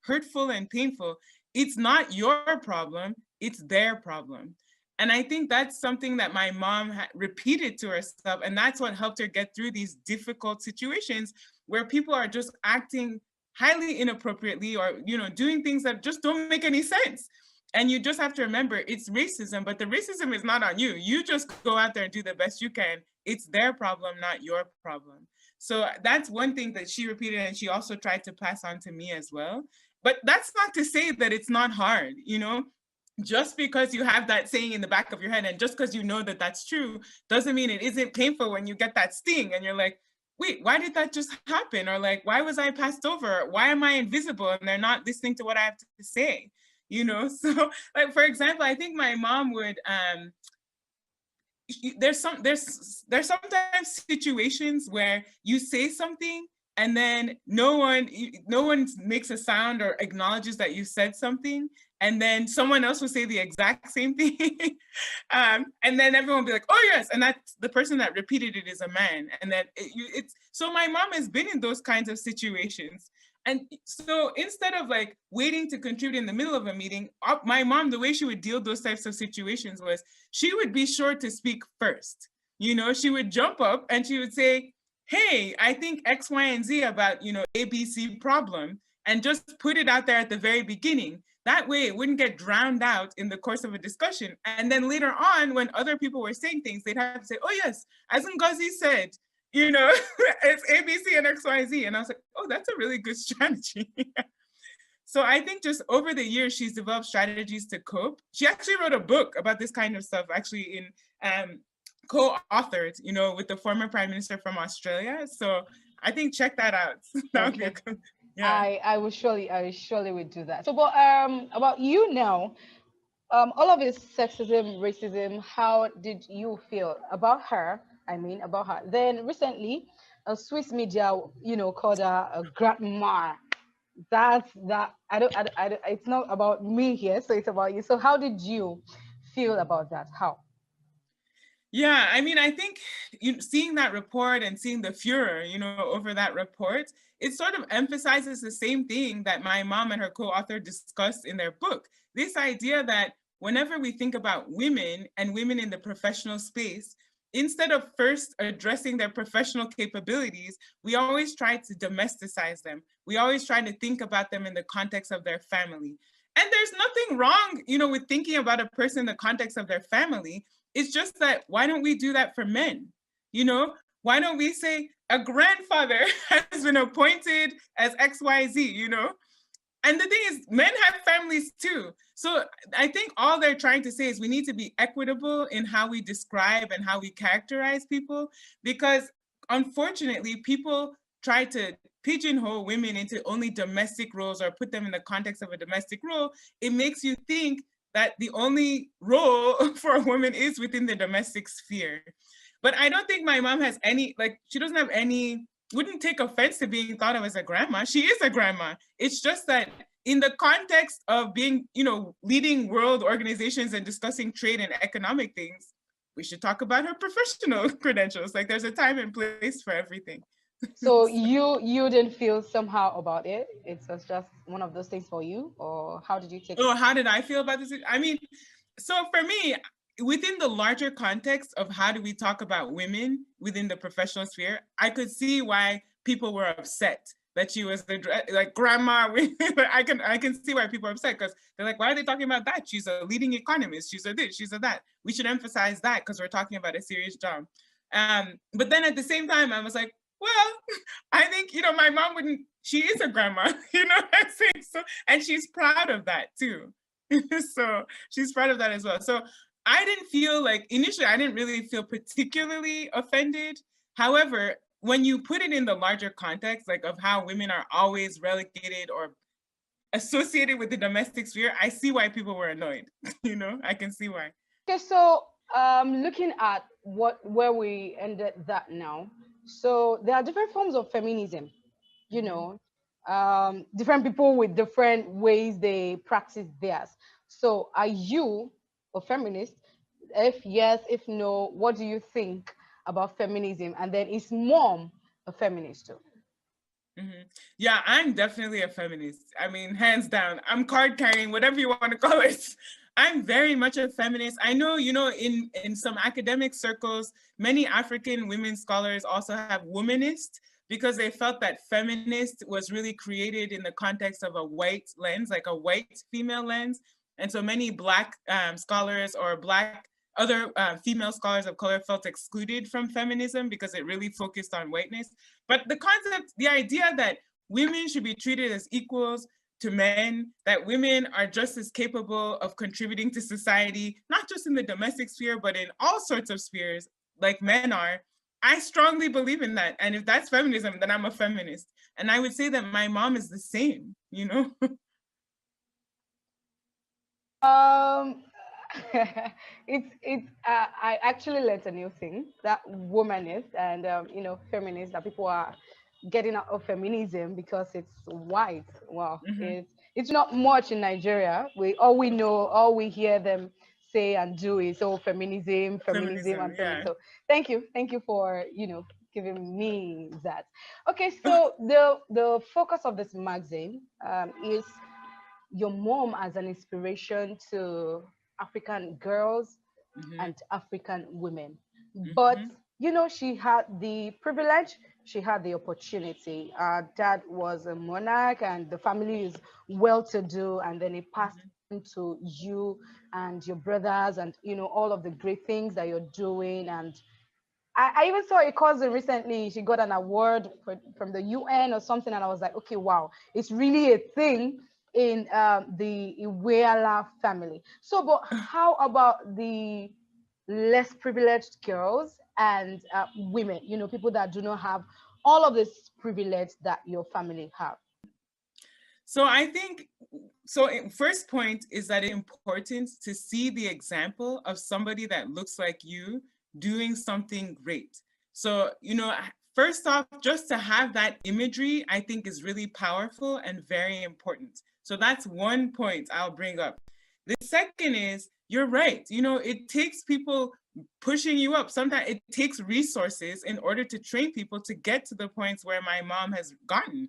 hurtful and painful, it's not your problem, it's their problem. And I think that's something that my mom repeated to herself. And that's what helped her get through these difficult situations where people are just acting highly inappropriately or, doing things that just don't make any sense. And you just have to remember it's racism, but the racism is not on you. You just go out there and do the best you can. It's their problem, not your problem. So that's one thing that she repeated, and she also tried to pass on to me as well. But that's not to say that it's not hard, Just because you have that saying in the back of your head and just because you know that that's true, doesn't mean it isn't painful when you get that sting and you're like, wait, why did that just happen? Or like, why was I passed over? Why am I invisible and they're not listening to what I have to say? So like, for example, I think my mom would, there's sometimes situations where you say something and then no one makes a sound or acknowledges that you said something, and then someone else will say the exact same thing, and then everyone will be like, oh yes, and that's the person that repeated it is a man, and that so my mom has been in those kinds of situations. And so instead of like waiting to contribute in the middle of a meeting, my mom, the way she would deal those types of situations was she would be sure to speak first. She would jump up and she would say, hey, I think X, Y, and Z about, ABC problem, and just put it out there at the very beginning. That way it wouldn't get drowned out in the course of a discussion. And then later on, when other people were saying things, they'd have to say, oh yes, as Ngozi said, it's ABC and X, Y, Z. And I was like, oh, that's a really good strategy. So I think just over the years, she's developed strategies to cope. She actually wrote a book about this kind of stuff, actually co-authored, with the former Prime Minister from Australia. So I think check that out. That would be a good, yeah. I surely would do that. So, but about you now, all of this sexism, racism, how did you feel about her? Then recently, a Swiss media, called her a grandma. It's not about me here, so it's about you. So how did you feel about that? How? Yeah, I think seeing that report and seeing the furor, over that report, it sort of emphasizes the same thing that my mom and her co-author discussed in their book. This idea that whenever we think about women and women in the professional space, instead of first addressing their professional capabilities, we always try to domesticize them. We always try to think about them in the context of their family. And there's nothing wrong, with thinking about a person in the context of their family. It's just that, why don't we do that for men? Why don't we say a grandfather has been appointed as XYZ, And the thing is, men have families too. So I think all they're trying to say is we need to be equitable in how we describe and how we characterize people, because unfortunately, people try to pigeonhole women into only domestic roles or put them in the context of a domestic role. It makes you think that the only role for a woman is within the domestic sphere. But I don't think my mom has she doesn't have wouldn't take offense to being thought of as a grandma. She is a grandma. It's just that in the context of being, leading world organizations and discussing trade and economic things, we should talk about her professional credentials. Like there's a time and place for everything. So you didn't feel somehow about it? It was just one of those things for you, or how did you take it? Oh, how did I feel about this? I mean, so for me, within the larger context of how do we talk about women within the professional sphere, I could see why people were upset that she was the like grandma. I can see why people are upset, because they're like, why are they talking about that? She's a leading economist. She's a this. She's a that. We should emphasize that because we're talking about a serious job. But then at the same time, I was like, well, I think, my mom wouldn't. She is a grandma, you know what I'm saying? So, and she's proud of that too. So she's proud of that as well. So I didn't feel like, initially, I didn't really feel particularly offended. However, when you put it in the larger context, like of how women are always relegated or associated with the domestic sphere, I see why people were annoyed. I can see why. Okay, so looking at where we ended that now, so there are different forms of feminism, different people with different ways they practice theirs. So are you a feminist? If yes, if no, what do you think about feminism? And then is mom a feminist too? Mm-hmm. Yeah, I'm definitely a feminist. I mean, hands down. I'm card carrying, whatever you want to call it. I'm very much a feminist. I know, in some academic circles, many African women scholars also have womanist, because they felt that feminist was really created in the context of a white lens, like a white female lens. And so many Black scholars or other female scholars of color felt excluded from feminism because it really focused on whiteness. But the concept, the idea that women should be treated as equals to men, that women are just as capable of contributing to society, not just in the domestic sphere, but in all sorts of spheres like men are, I strongly believe in that. And if that's feminism, then I'm a feminist. And I would say that my mom is the same, I actually learned a new thing, that womanist and feminist, that people are getting out of feminism because it's white. Wow. It's not much in Nigeria. All we hear them say and do is feminism. And yeah. so thank you for giving me that. Okay, so the focus of this magazine is your mom as an inspiration to African girls and African women. But she had the privilege, she had the opportunity. Dad was a monarch and the family is well-to-do, and then it passed to you and your brothers and all of the great things that you're doing. And I even saw a cousin recently, she got an award from the UN or something, and I was like, okay, wow, it's really a thing in the Iweala family. So, but how about the less privileged girls and women, people that do not have all of this privilege that your family have? So I think, first point is that it's important to see the example of somebody that looks like you doing something great. So, first off, just to have that imagery, I think is really powerful and very important. So that's one point I'll bring up. The second is, you're right. It takes people pushing you up. Sometimes it takes resources in order to train people to get to the points where my mom has gotten.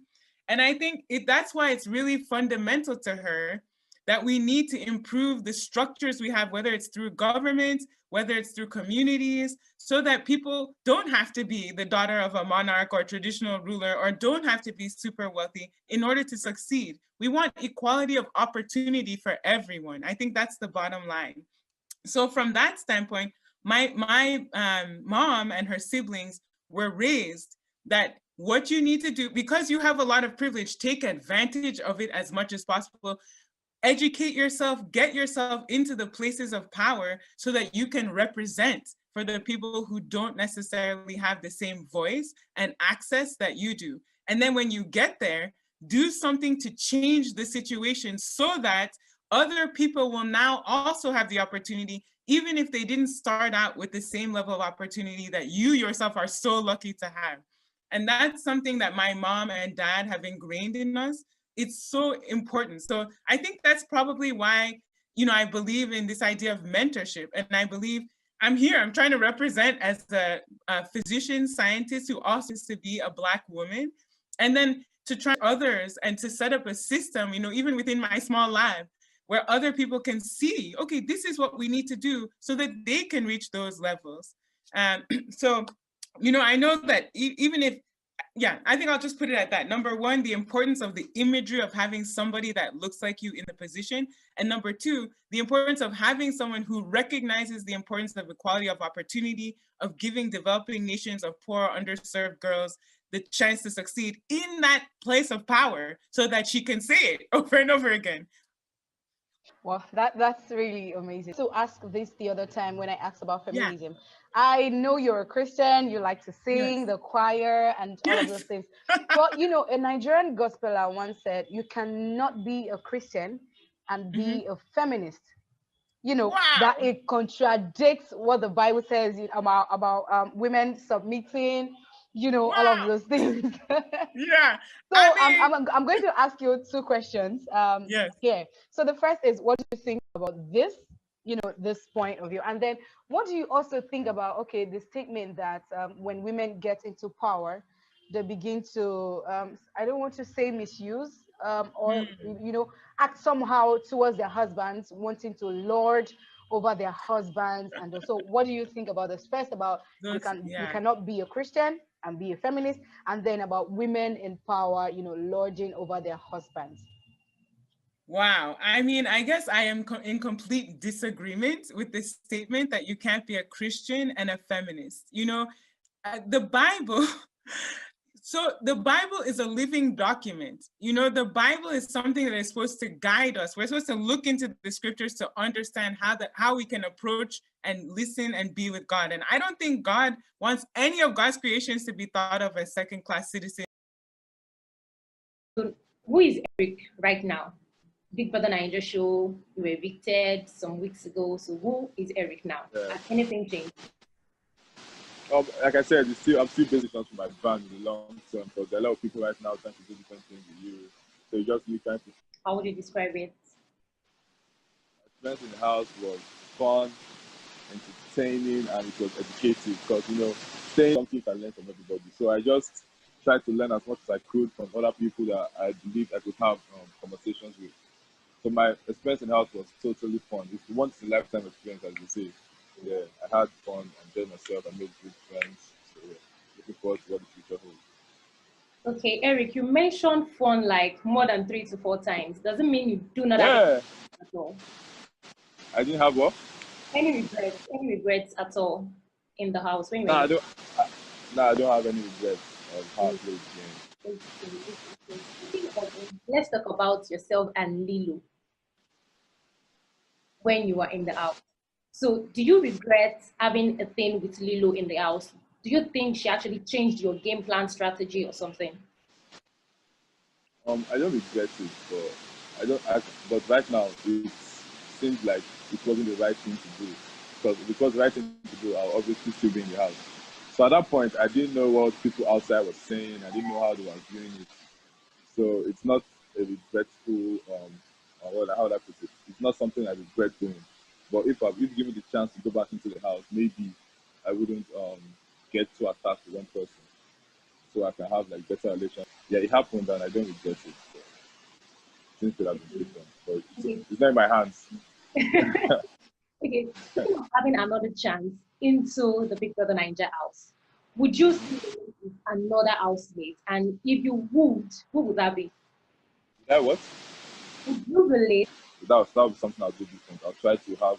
And I think that's why it's really fundamental to her that we need to improve the structures we have, whether it's through government, whether it's through communities, so that people don't have to be the daughter of a monarch or traditional ruler, or don't have to be super wealthy in order to succeed. We want equality of opportunity for everyone. I think that's the bottom line. So from that standpoint, my mom and her siblings were raised that what you need to do, because you have a lot of privilege, take advantage of it as much as possible. Educate yourself, get yourself into the places of power so that you can represent for the people who don't necessarily have the same voice and access that you do. And then when you get there, do something to change the situation so that other people will now also have the opportunity, even if they didn't start out with the same level of opportunity that you yourself are so lucky to have. And that's something that my mom and dad have ingrained in us. It's so important. So I think that's probably why, I believe in this idea of mentorship. And I believe I'm here. I'm trying to represent as a physician scientist who also is to be a Black woman, and then to try others and to set up a system, even within my small lab, where other people can see, okay, this is what we need to do so that they can reach those levels. So, I know that even if, I think I'll just put it at that. Number one, the importance of the imagery of having somebody that looks like you in the position. And number two, the importance of having someone who recognizes the importance of equality of opportunity, of giving developing nations of poor, underserved girls the chance to succeed in that place of power so that she can say it over and over again. Well, that's really amazing. So ask this the other time when I asked about feminism. I know you're a Christian, you like to sing, the choir, and all of those things. But a Nigerian gospeler once said, you cannot be a Christian and be a feminist. That it contradicts what the Bible says about women submitting, all of those things. So I'm going to ask you two questions here. So the first is, what do you think about this, this point of view? And then what do you also think about, okay, the statement that when women get into power, they begin to, I don't want to say misuse, or, act somehow towards their husbands, wanting to lord over their husbands. And so what do you think about this? First, about you cannot be a Christian and be a feminist, and then about women in power, lording over their husbands. Wow. I mean, I guess I am in complete disagreement with this statement that you can't be a Christian and a feminist. The Bible, so the Bible is a living document. The Bible is something that is supposed to guide us. We're supposed to look into the scriptures to understand how we can approach and listen and be with God. And I don't think God wants any of God's creations to be thought of as second-class citizens. Who is Eric right now? Big Brother Nigeria show, you were evicted some weeks ago. So who is Eric now? Has anything changed? Like I said, I'm still busy for my brand in the long term, because there are a lot of people right now trying to do different things with you. So you just need time to. How would you describe it? Experience in the house was fun, entertaining, and it was educative, because staying something you can learn from everybody. So I just tried to learn as much as I could from other people that I believe I could have conversations with. So my experience in the house was totally fun. It's once in a lifetime experience, as you say. Yeah, I had fun, enjoyed myself, I made good friends. So yeah, looking forward to what the future holds. Okay, Eric, you mentioned fun like more than 3 to 4 times. Doesn't mean you do not have at all. I didn't have what? Any regrets at all in the house? I don't have any regrets of how I played the game. Let's talk about yourself and Lilo when you were in the house. So do you regret having a thing with Lilo in the house? Do you think she actually changed your game plan strategy or something? I don't regret it, but right now it seems like it wasn't the right thing to do. Because if it was the right thing to do, I'll obviously still be in the house. So at that point, I didn't know what people outside were saying. I didn't know how they were doing it. So it's not a regretful, how would I put it? It's not something I regret doing. But if given the chance to go back into the house, maybe I wouldn't get too attached to one person. So I can have like better relations. Yeah, it happened and I don't regret it. So things could have been different. But it's not in my hands. Okay, having another chance into the Big Brother Nigeria house, would you see another housemate? And if you would, who would that be? That what? Would you relate? That would be something I'll do different. I'll try to have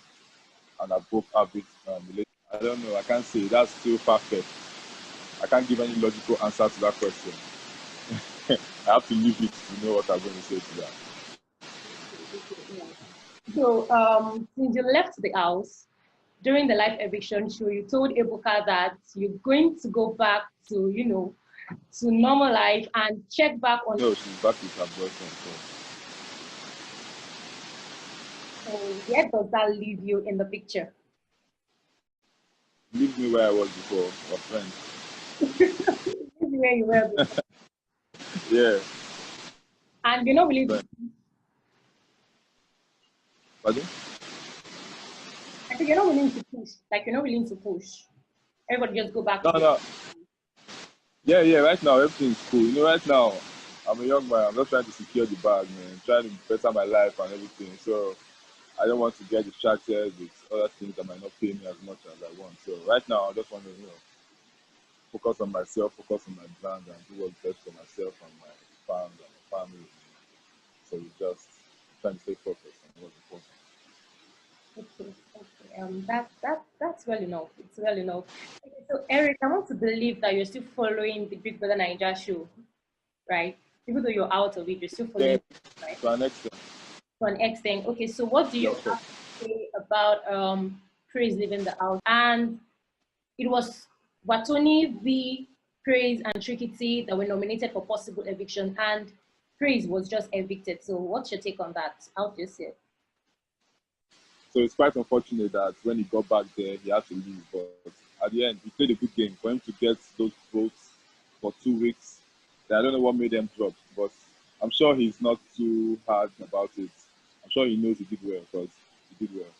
an above average relationship. I don't know. I can't say. That's still perfect. I can't give any logical answer to that question. I have to leave it to know what I'm going to say to that. So, since you left the house during the live eviction show, you told Ebuka that you're going to go back to, to normal life and check back on. No, she's back with her boyfriend. So, where does that leave you in the picture? Leave me where I was before, or friends. Leave me where you were before. Yeah. And you're not really. Pardon? I think you're not willing to push. Like you're not willing to push. Everybody just go back No, to no. Yeah. Right now, everything's cool. You know, right now, I'm a young man. I'm just trying to secure the bag, man. Trying to better my life and everything. So I don't want to get distracted with other things that might not pay me as much as I want. So right now, I just want to, focus on myself, focus on my brand, and do what's best for myself and my fans and my family. So we just trying to stay focused on what's important. Okay. That's well enough. It's well enough. Okay, so Eric, I want to believe that you're still following the Big Brother Nigeria show, right? Even though you're out of it, you're still following, right? To an extent. To an extent. Okay, so what do you have to say about Praise leaving the house? And it was Watoni, V, Praise, and Trikiti that were nominated for possible eviction, and Praise was just evicted. So what's your take on that? How do you see it? So it's quite unfortunate that when he got back there, he had to leave. But at the end, he played a good game. For him to get those votes for 2 weeks, I don't know what made them drop. But I'm sure he's not too hard about it. I'm sure he knows he did well because he did well.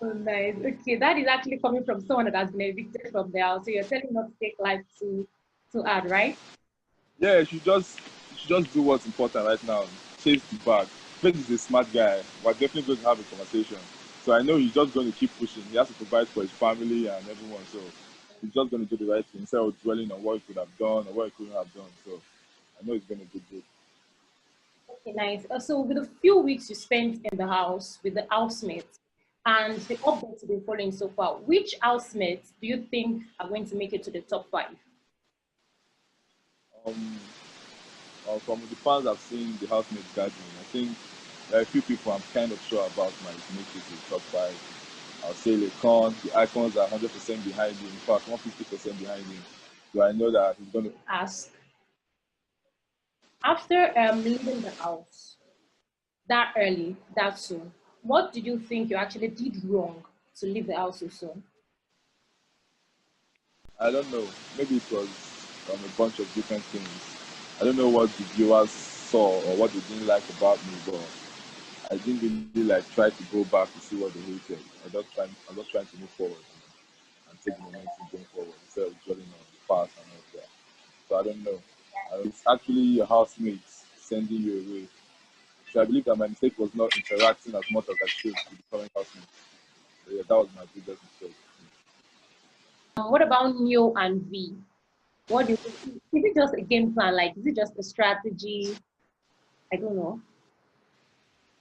Oh, nice. Okay, that is actually coming from someone that has been evicted from the house. So you're telling not to take life too hard, right? Yeah, you should just do what's important right now. Chase the bag. Fred is a smart guy. We're definitely going to have a conversation. So I know he's just going to keep pushing. He has to provide for his family and everyone. So he's just going to do the right thing instead of dwelling on what he could have done or what he couldn't have done. So I know he's going to do good. Okay, nice. So with the few weeks you spent in the house with the housemates and the updates you've been following so far, which housemates do you think are going to make it to the top 5? From the fans I've seen the housemates gathering, I think there are a few people I'm kind of sure about might make it to the top 5. I'll say Lecon, the icons are 100% behind him, in fact 150% behind him. So I know that he's going to ask. After leaving the house that early, that soon, what did you think you actually did wrong to leave the house so soon? I don't know. Maybe it was a bunch of different things. I don't know what the viewers saw or what they didn't like about me, but I didn't really try to go back to see what they hated. I'm just trying to move forward and take the momentum going forward instead of dwelling on the past and all that. So I don't know. It's actually your housemates sending you away. So I believe that my mistake was not interacting as much as I should with the current housemates. So yeah, that was my biggest mistake. What about Neo and V? What do you think? Is it just a game plan? Like, is it just a strategy? I don't know.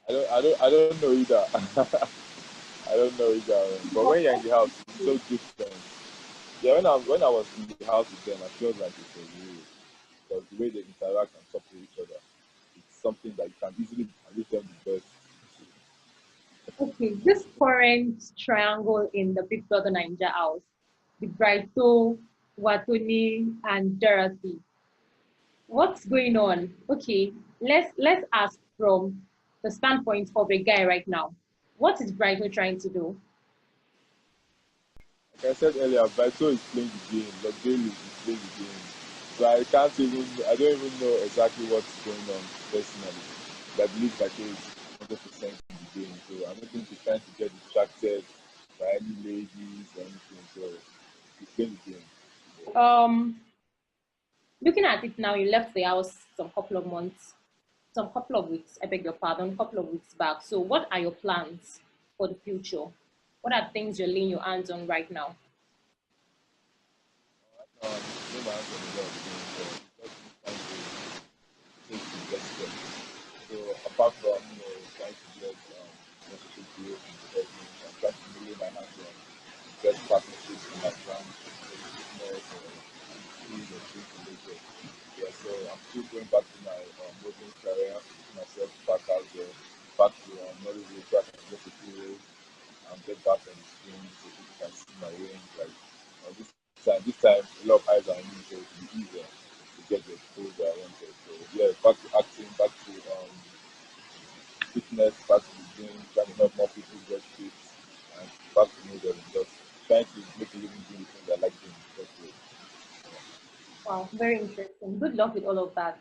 I don't know either. I don't know either. But when you're in the house, it's so different. Yeah, when I was in the house with them, I felt like it was real. Because the way they interact and talk to each other, it's something that you can easily wish them the best. Okay, this current triangle in the Big Brother Ninja house, the Brighto, Watoni, and Dorothy. What's going on? Okay, let's ask from the standpoint of a guy right now. What is Brighto trying to do? Like I said earlier, Vito is playing the game. Logdale is playing the game. So I don't even know exactly what's going on personally. But I believe Vito is 100% in the game. So I don't think he's trying to get distracted by any ladies or anything. So he's playing the game. Looking at it now, you left the house some couple of weeks, I beg your pardon, couple of weeks back. So what are your plans for the future? What are things you're laying your hands on right now? So apart from trying to get sponsorship deals and development, I'm trying to lay my hands on best partnerships in my brand, business or things or things related. Yeah, so I'm still going back to my modeling career, putting myself back out there, back to Nollywood, so I can get a few roles and get back on the screen so people can see my range. Like this time, a lot of eyes are on me, so it will be easier to get the exposure I wanted. So yeah, back to acting, back to fitness, back to the gym, trying to help more people get fit, and back to modeling, just trying to make a living doing the things I like doing. Wow, very interesting. Good luck with all of that.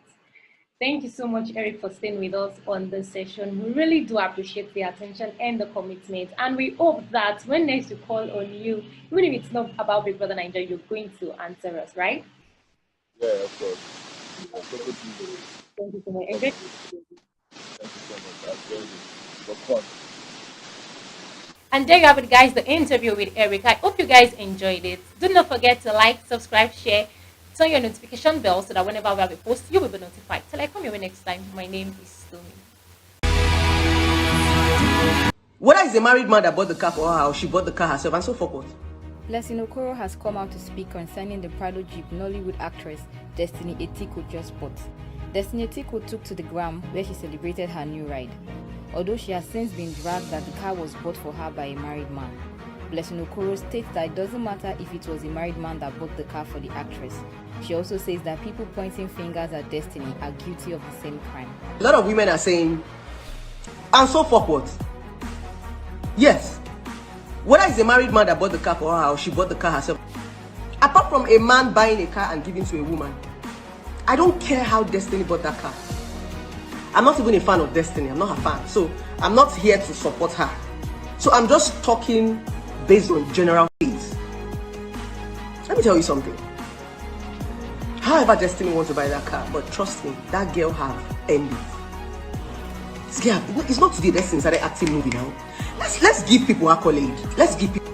Thank you so much, Eric, for staying with us on this session. We really do appreciate the attention and the commitment. And we hope that when next we call on you, even if it's not about Big Brother Nigeria, you're going to answer us, right? Yeah, of course. Thank you so much. Thank you so much. That's very good. It was fun. And there you have it, guys, the interview with Eric. I hope you guys enjoyed it. Do not forget to like, subscribe, share, turn your notification bell so that whenever we have a post, you will be notified. Till I come your way next time, my name is Stomi. Whether it's a married man that bought the car for her or she bought the car herself, and so forth. Blessing Okoro has come out to speak concerning the Prado Jeep Nollywood actress Destiny Etiko just bought. Destiny Etiko took to the gram where she celebrated her new ride. Although she has since been dragged that the car was bought for her by a married man. Blessing Okoro states that it doesn't matter if it was a married man that bought the car for the actress. She also says that people pointing fingers at Destiny are guilty of the same crime. A lot of women are saying, and so forth. Yes. Whether it's a married man that bought the car for her or she bought the car herself, apart from a man buying a car and giving to a woman, I don't care how Destiny bought that car. I'm not even a fan of Destiny. I'm not a fan. So I'm not here to support her. So I'm just talking based on general things. Let me tell you something. However Destiny wants to buy that car, but trust me, that girl have ended. Yeah, it's not today Destiny started acting movie now. Let's give people accolade. Let's give people.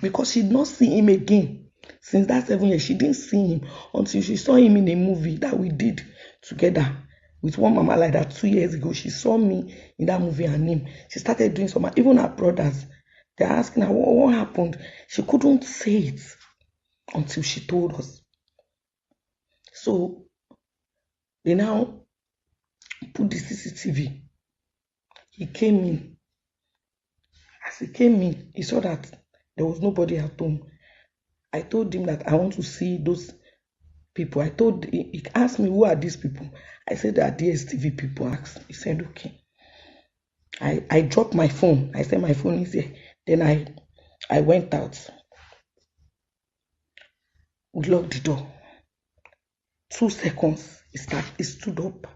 because she did not see him again. Since that 7 years, she didn't see him until she saw him in a movie that we did together with one mama like that 2 years ago. She saw me in that movie and him. She started doing some, even her brothers, they're asking her what happened. She couldn't say it until she told us. So they now put the CCTV. He came in. As he came in, he saw that there was nobody at home. I told him that I want to see those people. He asked me, who are these people? I said, they are DSTV people. He said, okay. I dropped my phone. I said, my phone is here. Then I went out. We locked the door. 2 seconds, he stood up.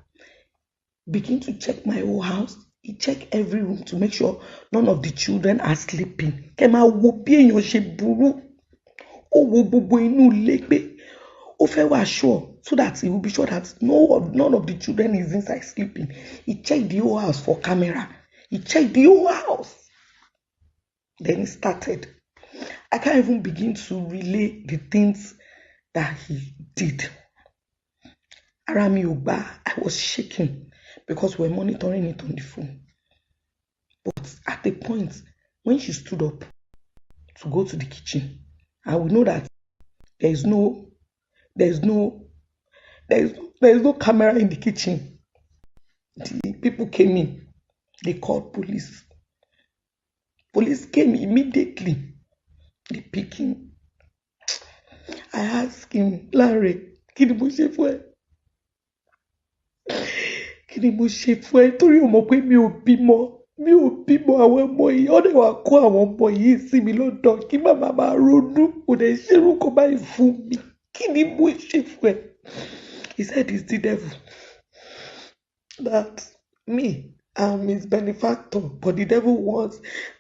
Begin to check my whole house. He checked every room to make sure none of the children are sleeping. Kema wo bí èèyàn ṣe burú. Ó wo gbogbo inú ilé pé ó fẹ́ wá sure so that he will be sure that none of the children is inside sleeping. He checked the whole house for camera. He checked the whole house. Then he started. I can't even begin to relay the things that he did. Arami Oba, I was shaking because we're monitoring it on the phone. But at the point when she stood up to go to the kitchen, I would know that there is no camera in the kitchen. The people came in. They called police. Police came immediately. They picked him. I asked him, Larry, kí ni mo ṣe fún ẹ? Kí ni mo ṣe fún ẹ? Torí o mọ̀ pé mi ò bímọ àwọn ọmọ yìí. Ó dẹ̀ wá kó àwọn ọmọ yìí sí mi lọ́dọ̀ kí màmá máa ronú. Kò dẹ̀ ṣerú kó báyìí fún mi. Kí ni mo ṣe fún ẹ? He said it's the devil. That me, I'm his benefactor, but the devil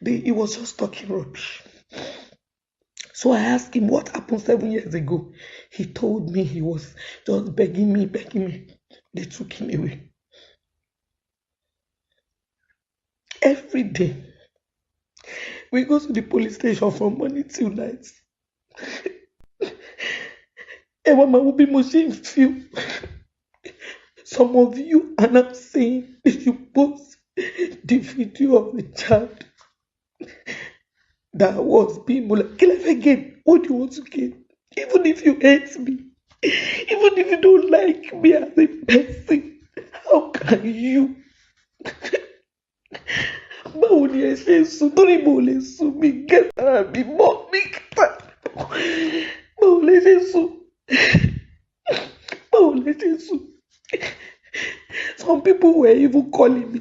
he was just talking rubbish. So I asked him what happened 7 years ago. He told me he was just begging me. They took him away. Every day, we go to the police station from morning till night. And Mama will be machine feel. Some of you are now saying if you post the video of the child that was being molested, kill it again. What do you want to gain? Even if you hate me, even if you don't like me as a person, how can you? Báwo ni ẹ ṣe sùn torí mo lè sùn mi gẹ́tara mi mọ́ mi kẹta. Báwo lẹ ṣe sùn? Báwo lẹ ṣe sùn? Some people were even calling me,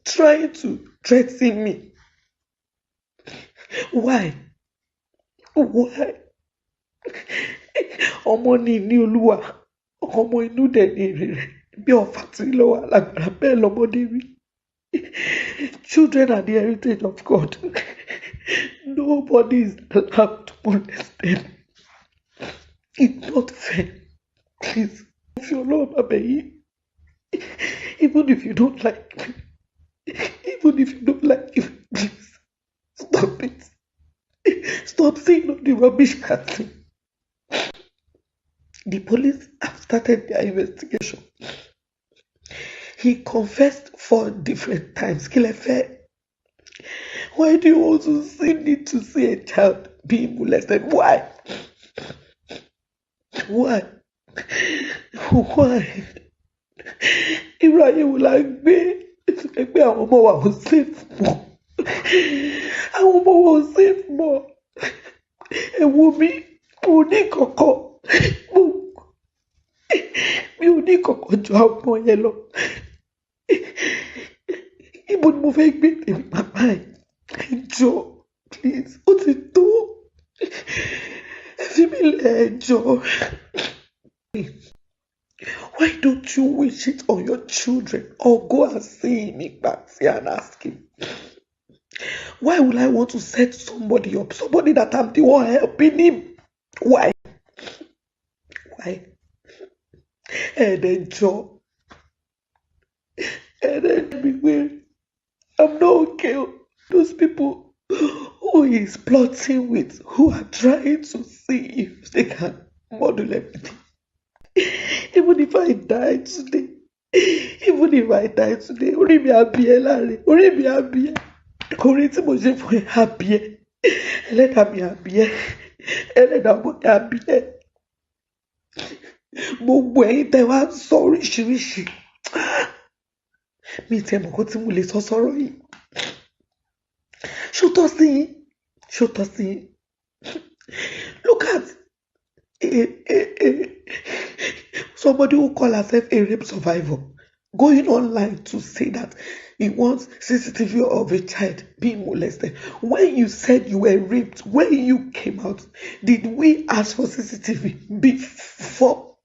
trying to threaten me. Why? Ọmọ ni ní Olúwa, ọmọ inú dẹ̀ ní èrè rẹ̀. Bí ọ̀fà tí lọ́wọ́ alágbára bẹ́ẹ̀ lọ́mọdé rí. Children are the heritage of God. Nobody is allowed to molest them. It's not fair. Please, if you're not baby, even if you don't like me, please stop it. Stop saying all the rubbish at me. The police have started their investigation. He confessed 4 different times. Kilefe, why do you also need to see a child being molested? Why? Ibrahim will like me. Àwọn ọmọ wa ò safe mọ́. Àwọn ọmọ wa ò safe mọ́. Ẹ wo mi, mo ní kọ̀kọ̀. Mi ò ní kọ̀kọ̀ ju àwọn ọmọ yẹn lọ. Ibo ni mo fẹ́ gbé tèmi bàbá ẹ̀? Ẹ jọ̀ọ́, please, ó ti tó. Ẹ fi mí lẹ̀, ẹ jọ̀ọ́. Why don't you wish it on your children or go and see him back and ask him? Why would I want to set somebody up? Somebody that I'm the one helping him? Why? And then Joe. And then everywhere. I'm not okay. Those people who who is plotting with, who are trying to see if they can model everything. Even if I die today, orí mi á bí ẹ láre, orí mi á bí ẹ. Orí tí mo ṣe fún ẹ á bí ẹ. Ẹlẹ́dàá mi á bí ẹ. Ẹlẹ́dàá ọmọ mi á bí ẹ. Gbogbo ẹ̀yin tẹ́ wá ń sọ oríṣiríṣi. Mi tiẹ̀ mọ̀ kó tí mo lè sọ sọ́rọ̀ yìí. Ṣó tọ́ sí yín? Ṣó tọ́ sí yín? Look at somebody who call herself a rape survivor going online to say that he wants CCTV of a child being molested. When you said you were raped, when you came out, did we ask for CCTV before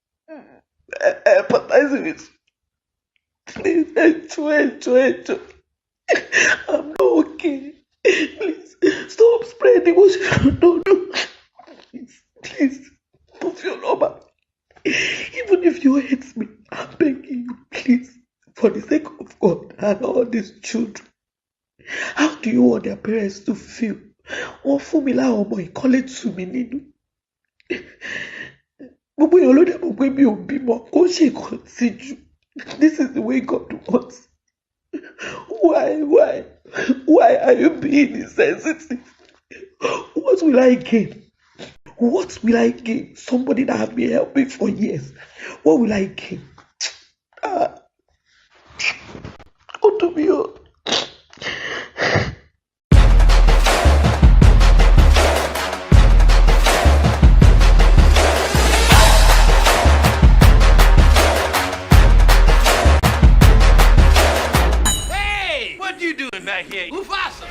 empathizing with? Please, enjoy. I'm not okay. Please, stop spreading what you don't do. Please, don't feel normal. Even if you hate me, I'm begging you, please, for the sake of God and all these children. How do you want their parents to feel? Wọ́n fún mi láwọn ọmọ ìkọ́lé tù mí nínú. Gbogbo èèyàn ló dẹ̀ mọ̀ pé mi ò bímọ, ó ṣe nǹkan síjú. This is the way God wants. Why are you being insensitive? What will I gain? What will I gain? Somebody that have been helping for years. What will I gain? Go to me. Hey! What you doing back here? Mufasa!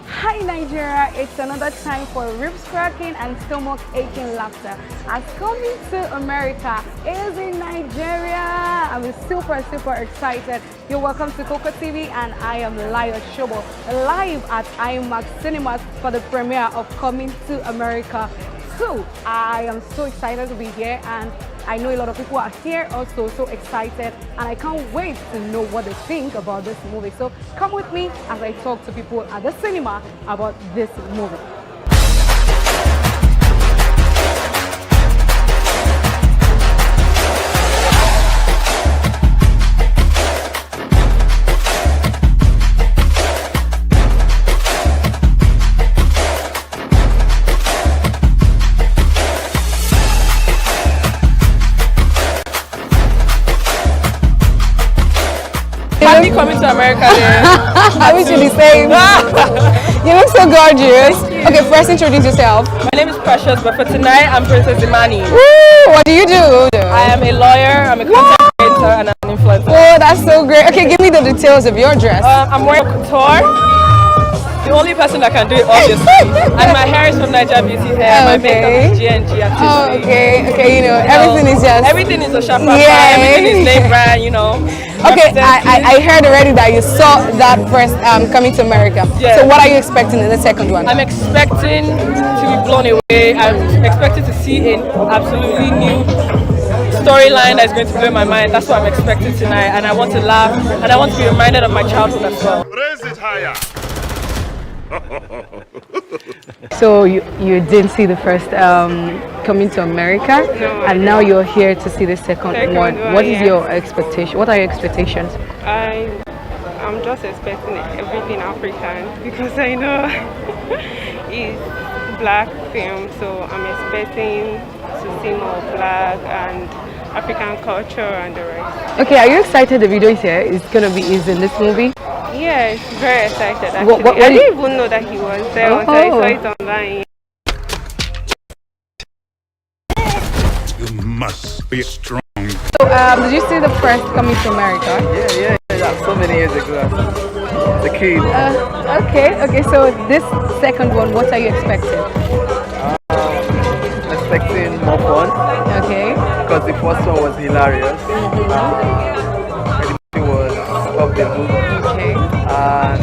Hi Nigeria, it's another time for ribs cracking and stomach aching laughter. As Coming to America is in Nigeria. I'm super excited. You're welcome to KOKO TV and I am Layo Shobo, live at IMAX Cinemas for the premiere of Coming to America 2. I am so excited to be here and I know a lot of people are here also so excited and I can't wait to know what they think about this movie. So come with me as I talk to people at the cinema about this movie. Happy Coming to America Day. I wish you the same. You look so gorgeous. Okay, first introduce yourself. My name is Precious, but for tonight I'm Princess Imani. Woo! What do you do? I am a lawyer, I'm a content creator, and I'm an influencer. Oh, that's so great. Okay, give me the details of your dress. I'm wearing couture. The only person that can do it, obviously. And my hair is from Niger Beauty Hair. My makeup is G&G Artistry. Oh, okay, everything is just... Everything is a sharp everything is name brand, Okay, I heard already that you saw that first Coming to America. Yeah. So what are you expecting in the second one? I'm expecting to be blown away. I'm expecting to see an absolutely new storyline that's going to blow my mind. That's what I'm expecting tonight. And I want to laugh. And I want to be reminded of my childhood as well. Raise it higher. So you didn't see the first Coming to America, and now you're here to see the second one. What is your expectation? What are your expectations? I'm just expecting everything African because I know it's black film, so I'm expecting to see more black and African culture and the rest. Okay, are you excited the video is here? Is in this movie? Yes, very excited actually. I didn't even know that he was there until I saw it online. You must be strong. So, did you see the first Coming to America? Yeah, so many years ago. As a kid. Okay, so this second one, what are you expecting? Expecting more fun. Okay. Because the first one was hilarious. It was off the hook. Okay. And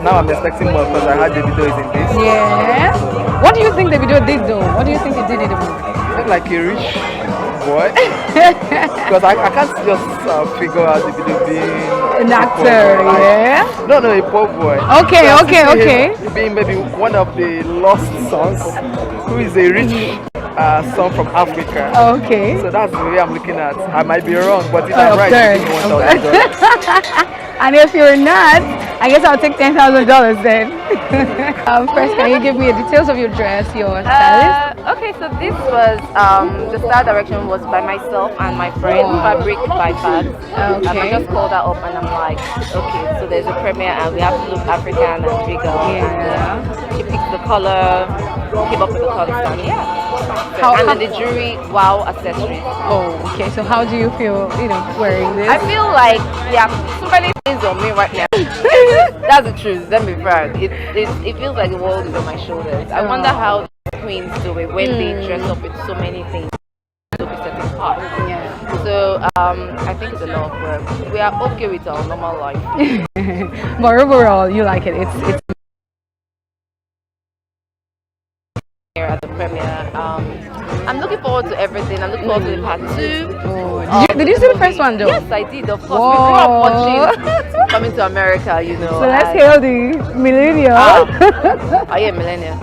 now I'm expecting more because I heard the video is in this. Yeah. What do you think the video did though? What do you think it did in the movie? Look like a rich boy. Because I can't just figure out the video being An actor, yeah. No, a poor boy. Okay, So I okay, see okay. him being maybe one of the lost sons, who is a rich son from Africa. Okay. So that's the way I'm looking at. I might be wrong, but if Oh, I'm of right, course, give me of $1,000. And if you're not, I guess I'll take $10,000 then. First, can you give me the details of your dress, your stylist? Okay, so this was the style direction was by myself and my friend, Fabric by Fat. I just called her up and I'm like, okay, so there's a premiere and we have to look African and bigger. And she picked the color, came up with the color stand, and then the jewelry, wow, accessories. Oh, okay. So how do you feel, wearing this? I feel like so many things on me right now. That's the truth. Let me be frank. It feels like the world is on my shoulders. I wonder how the queens do it when they dress up with so many things to be set apart. So I think it's a lot of work. We are okay with our normal life. But overall, you like it. It's here at the premiere. I'm looking forward to everything. I'm looking forward to the part 2. Did you see the first one though? Yes, I did. Of course, we grew up watching Coming to America. So let's hail the millennial. Are you a millennial?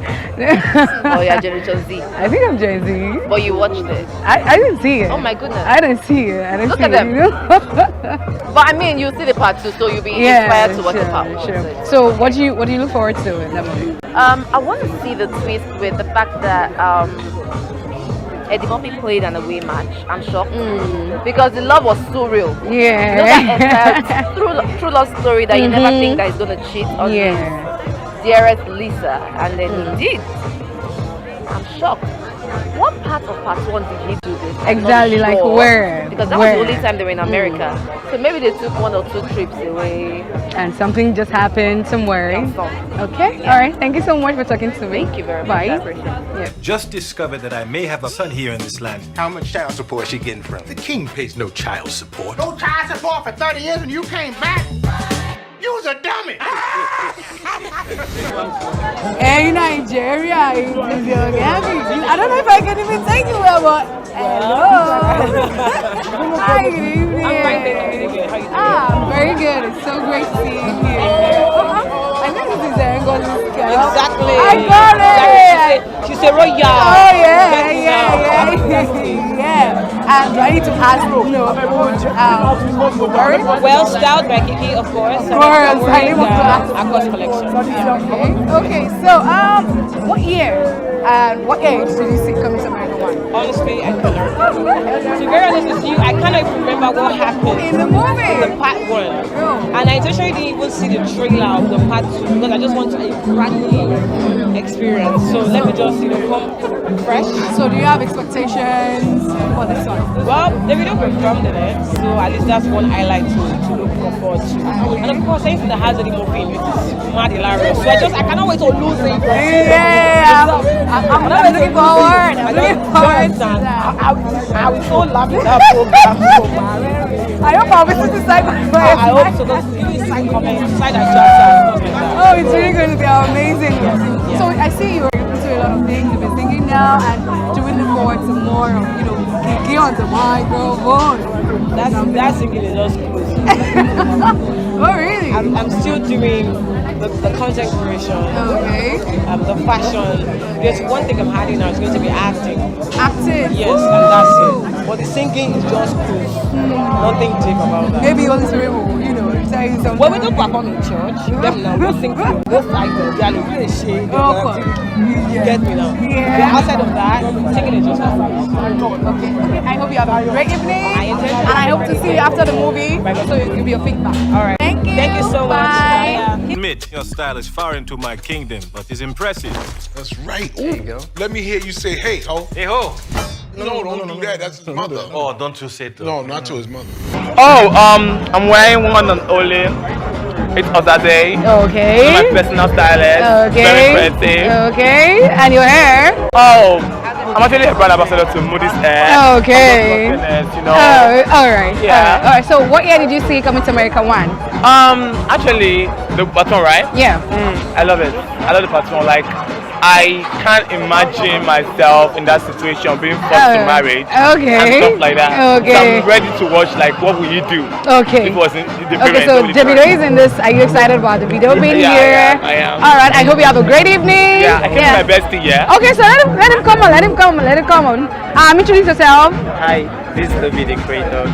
Oh, yeah, Generation Z. I think I'm Gen Z. But you watched it. I didn't see it. Oh my goodness. I didn't see it. Look at them. But I mean, you see the part 2, so you'll be inspired to watch the part 1. So what do you look forward to in that movie? I want to see the twist with the fact that Eddie Murphy played an away match. I'm shocked because the love was so real. Yeah. True love story that you never think that he's gonna cheat on his dearest Lisa, and then he did. I'm shocked. What part of part 1 did he do this? Exactly, like where? Because that was the only time they were in America. So maybe they took 1 or 2 trips away. And something just happened somewhere. Okay, all right. Thank you so much for talking to me. Thank you very much. Bye. I appreciate it. Just discovered that I may have a son here in this land. How much child support is she getting from? The king pays no child support. No child support for 30 years and you came back? You was a dummy. Hey, Nigeria, I don't know if I can even take you well, but hello. Hi, good evening. I'm fine, thank you. I'm very good. It's so great to see you here. I think this is Ngoli's girl. Exactly. I got it. She's a royal. Oh yeah. And do I need to ask, well styled by Kiki, of course. Of course, I need to ask. Aqua's collection. Okay. So what year and what age did you see Coming to America 1? Honestly, I don't know. To be very honest with you, I can't even remember what happened in the movie. In the part 1. And I intentionally didn't even see the trailer of the part 2 because I just want a brand new experience. So let me just, come fresh. So do you have expectations for this one? Well, the video confirmed it, so at least that's one I like to look forward to. And of course, anything that has any movie in it is mad hilarious. So I cannot wait to lose it. Yeah, I'm looking forward. I'm looking forward to that. I will so love that program. I hope I'll be sitting side by side. I hope so. Because side comments, side adjustments. Oh, it's really going to be amazing. So I see you're into a lot of things. You've been singing now, and do we look forward to more of, Kiki on the microphone? That singing is just close. Oh, really? I'm still doing the content creation, the fashion. There's one thing I'm adding now. It's going to be acting. Acting? Yes, and that's it. But the singing is just close. Nothing deep about that. Maybe Holy Spirit will, tell you something. When we do perform in church, them now we'll sing through both sides of the really shade. Get me now. Yeah. But outside of that, singing is just fun. Okay. I hope you have a great evening. And I hope to see you after the movie. So you give me your feedback. All right. Thank you. Thank you so much. Bye. Admit your style is foreign to my kingdom, but it's impressive. That's right. There you go. Let me hear you say, hey, ho. Hey, ho. No, don't do that. That's his mother. Oh, don't you say it. No, not to his mother. Oh, I'm wearing one and only. It's Ozade. Okay. My personal stylist. Okay. Very impressive. Okay. And your hair? Oh, I'm actually a brand ambassador to Moody's Hair. Okay. All right. Yeah. All right. So what year did you see Coming to America 1? Actually, the part 1, right? Yeah. I love it. I love the part 1. Like, I can't imagine myself in that situation being forced to marriage and stuff like that. So I'm ready to watch like what will you do? Okay. If it wasn't the Okay, parents so only Davido child. is in this. Are you excited about the video being Yeah, here? I am. All right. I hope you have a great evening. Yeah, I can do my best thing, yeah. Okay, so let him come on. Let him come on. Introduce yourself. Hi, this is Toby, the creator.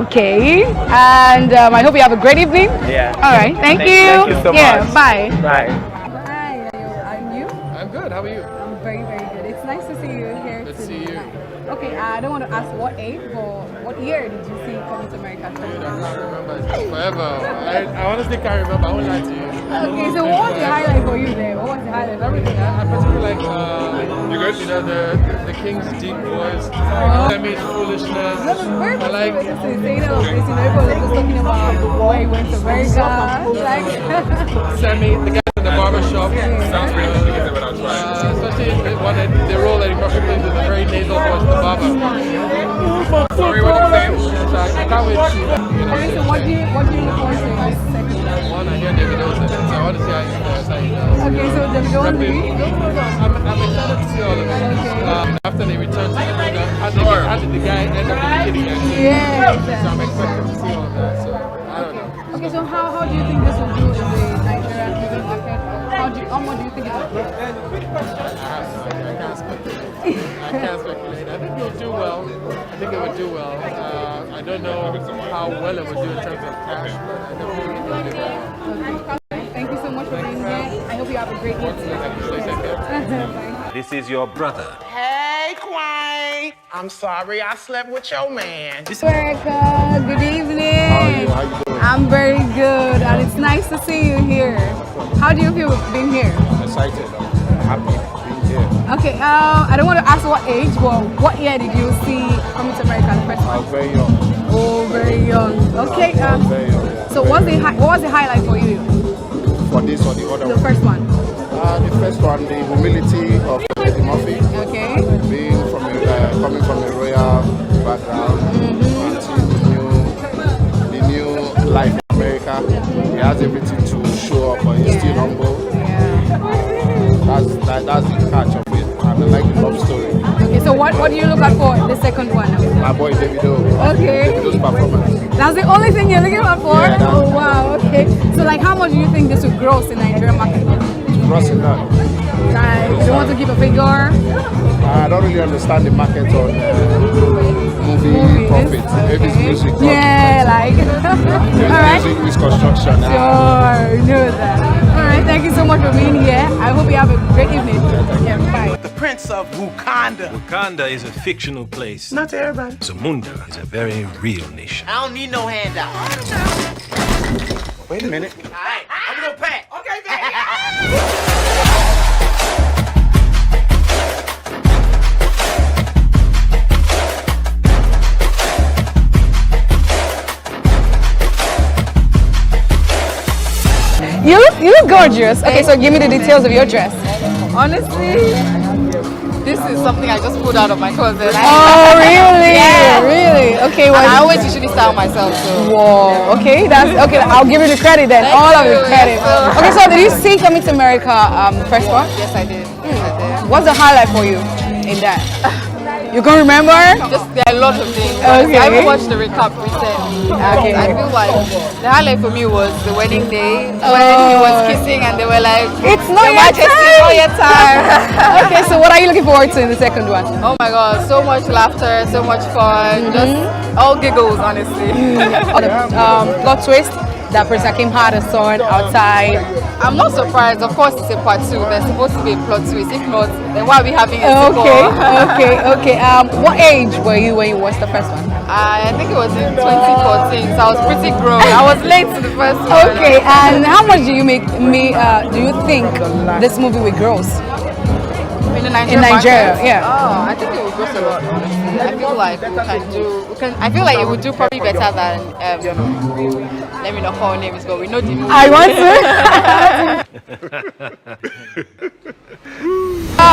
Okay. And I hope you have a great evening. Yeah. All right. Thank you. Thank you so Yeah. much. Bye. Bye. Hi, I'm you. I'm good. How are you? I'm very, very good. It's nice to see you here. Good to see you. Okay, I don't want to ask what age, but what year did you see Coming to America? Dude, I can't remember. It's been forever. I honestly can't remember. I won't lie to you. Okay, so what was the highlight for you there? What was the highlight? Everything. I particularly like the King's deep voice, Semi's foolishness. I like. Everyone was just talking about why he went to America. Like Semi, the guy in the barber shop. Sounds really good to get what I'll try. Especially the role that he probably plays with a very nasal voice, the barber. Sorry, what you saying? So I can't wait to see that. Okay, so what do you look forward to in this second one? One, I hear Davido's in it, so I want to see how he does. Okay, so Davido on the I'm excited to see all of it. After they return to America, how did the guy end up in the kidding actually? Yeah, So I'm excited to see all of that. So I don't know. Okay, so how do you think this will do in the Nigerian music market? How much do you think it will grow? I can't speculate. I think it will do well. I think it would do well. I don't know how well it would do in terms of cash, but I definitely think it will do well. Okay. Thank you so much for being here. I hope you have a great evening. This is your brother. Hey, Quine. I'm sorry I slept with your man. America, good evening. How are you? How you doing? I'm very good, and it's nice to see you here. How do you feel being here? Excited. Happy being here. Okay, I don't want to ask what age, but what year did you see Coming to America the first I one? was very young. Oh, very young. Okay. I was very young, yeah. So what was the highlight for you? For this or the other The one? first one. The first one, the humility of Eddie Murphy. Okay. Being from coming from a royal background, and seeing the new life in America. He has everything to show up, but he's still humble. That's the catch of it. And I like the love story. Okay, so what do you look out for the second one? My boy Davido. Okay. Davido's performance. That's the only thing you're looking out for? Yeah, oh wow, okay. So like how much do you think this will gross in Nigerian market? Crossing that. Like, you don't want to give a figure? I don't really understand the market on movie profits. Maybe it's music. Yeah, like. Alright. Music with construction. Sure, know that. Alright, thank you so much for being here. I hope you have a great evening. Yeah, bye. The Prince of Wakanda. Wakanda is a fictional place. Not to everybody. Zamunda is a very real nation. I don't need no handout. Wait a minute. Alright, I'm gonna pack. Okay, You look gorgeous. Okay, so give me the details of your dress. Honestly, this is something I just pulled out of my closet. Oh, really? Yeah. Really? Okay, well. And I always usually style myself, so. Whoa. Okay, that's okay. I'll give you the credit then. Thank all of the you. credit. Yes, Okay, so did you see Coming to America the first one? Yes, I did. Yes, I did. What's the highlight for you in that? You can remember? Just there are a lot of things. Okay. I even watched the recap recently. Okay. I feel like the highlight for me was the wedding day when he was kissing and they were like, It's not Your your Majesty, time. not your time. Okay, so what are you looking forward to in the second one? Oh my god, so much laughter, so much fun, just all giggles, honestly. Plot twist that Prince Hakim had a son outside. I'm not surprised. Of course, it's a part 2. There's supposed to be a plot twist. If not, then why are we having a sequel? Okay. What age were you when you watched the first one? I think it was in 2014, so I was pretty grown. I was late to the first one. Okay, and how much do you do you think this movie will gross? In Nigeria, market? yeah. Oh, I think it will gross a lot. I feel like I feel like it would do probably better than let me not call names, but we know the movie. I want to.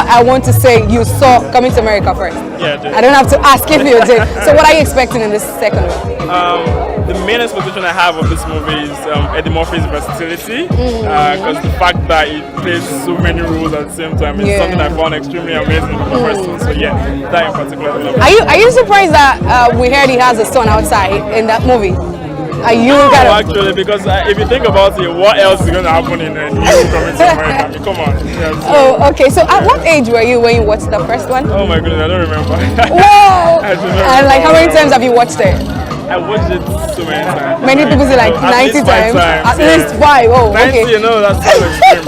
I want to say you saw Coming to America first. Yeah, I did. I don't have to ask if you did. So what are you expecting in this second one? The main expectation I have of this movie is Eddie Murphy's versatility, because the fact that he plays so many roles at the same time is something I found extremely amazing from the first one. So yeah, that in particular. Are you surprised that we heard he has a son outside in that movie? Are you actually, because if you think about it, what else is going to happen in a new Coming to America? I mean, come on. Yeah, so. Oh, okay. So at what age were you when you watched the first one? Oh my goodness, I don't remember. Whoa! And like, how many times have you watched it? I watched it so many times. Many people say like 90 times. At least 5. Oh, 90, okay. you know, that's so extreme.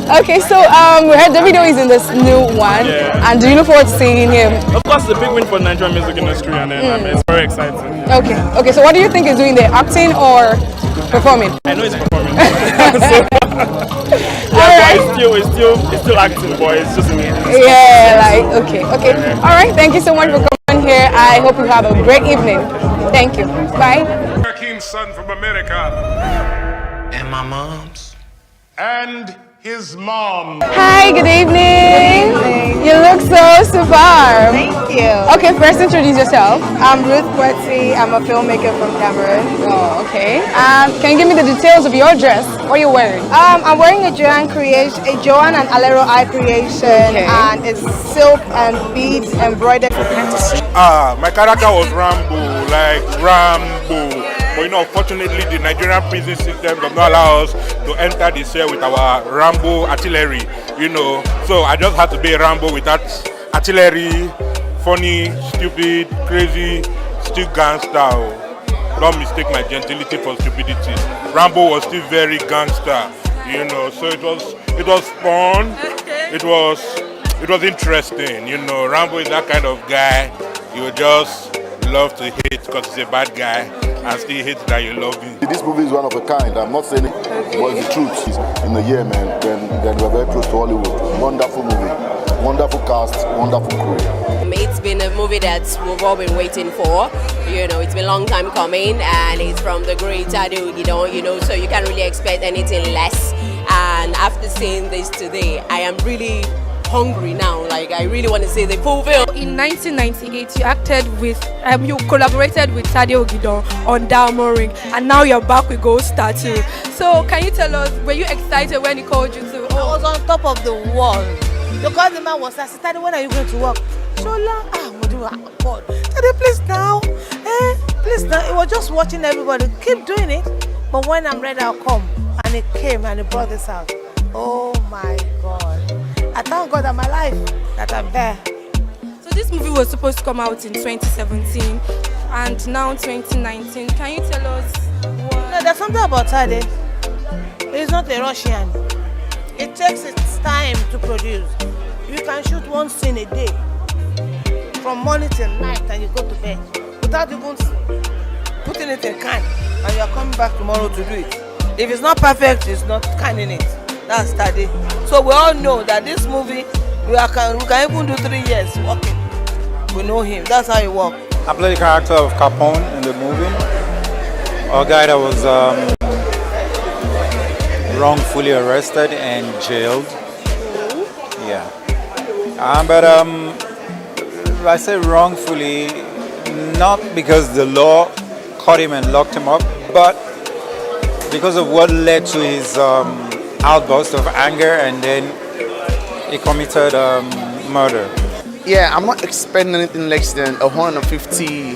Okay, so we heard Davido is in this new one, and do you look forward to seeing him? Of course, it's a big win for the Nigerian music industry, and then it's very exciting. Okay. So what do you think he's doing there? Acting or performing? I know he's performing. It's still acting, but it's just amazing. Yeah, like okay. All right, thank you so much for coming here. I hope you have a great evening. Thank you. Bye. King's son from America. And my mom's. And his mom. Hi, good evening. You look so superb. Thank you. Okay, first introduce yourself. I'm Ruth Kwetsi. I'm a filmmaker from Cameroon. Oh, okay. Can you give me the details of your dress? What are you wearing? I'm wearing a Joanne and Alero Eye creation, and it's silk and beads embroidered. My character was Rambo, like Rambo. But you know, unfortunately, the Nigerian prison system does not allow us to enter the cell with our Rambo artillery, you know. So I just had to be Rambo with that artillery, funny, stupid, crazy, still gangster. Don't mistake my gentility for stupidity. Rambo was still very gangster, you know. So it was fun. It was interesting, you know. Rambo is that kind of guy you just love to hate because he's a bad guy and still hate that you love him. This movie is one of a kind. I'm not saying it, but it's the truth. In the year, man, then we're very close to Hollywood. Wonderful movie, wonderful cast, wonderful crew. It's been a movie that we've all been waiting for. You know, it's been a long time coming, and it's from the great Ado, you know, so you can't really expect anything less. And after seeing this today, I am really hungry now. Like, I really want to see the full film. In 1998, you acted with, you collaborated with Sadio Gidon on Diamond Ring, and now you're back with Ghost Tattoo. So, can you tell us, were you excited when he called you to? I was on top of the wall because the man was asking, "When are you going to work?" Shola, God, please now, please now. He was just watching everybody. Keep doing it, but when I'm ready, I'll come. And it came and it brought this out. Oh my God. I thank God that my life, that I'm there. So this movie was supposed to come out in 2017 and now 2019. Can you tell us what? No, there's something about Sade. He's not a Russian. It takes its time to produce. You can shoot one scene a day, from morning till night, and you go to bed without even putting it in can, and you are coming back tomorrow to do it. If it's not perfect, it's not canning it. That's Sade. So we all know that this movie, we can even do 3 years working. We know him. That's how he works. I play the character of Capone in the movie. A guy that was wrongfully arrested and jailed. Yeah. But I say wrongfully, not because the law caught him and locked him up, but because of what led to his outburst of anger, and then he committed murder. Yeah, I'm not expecting anything less than 150,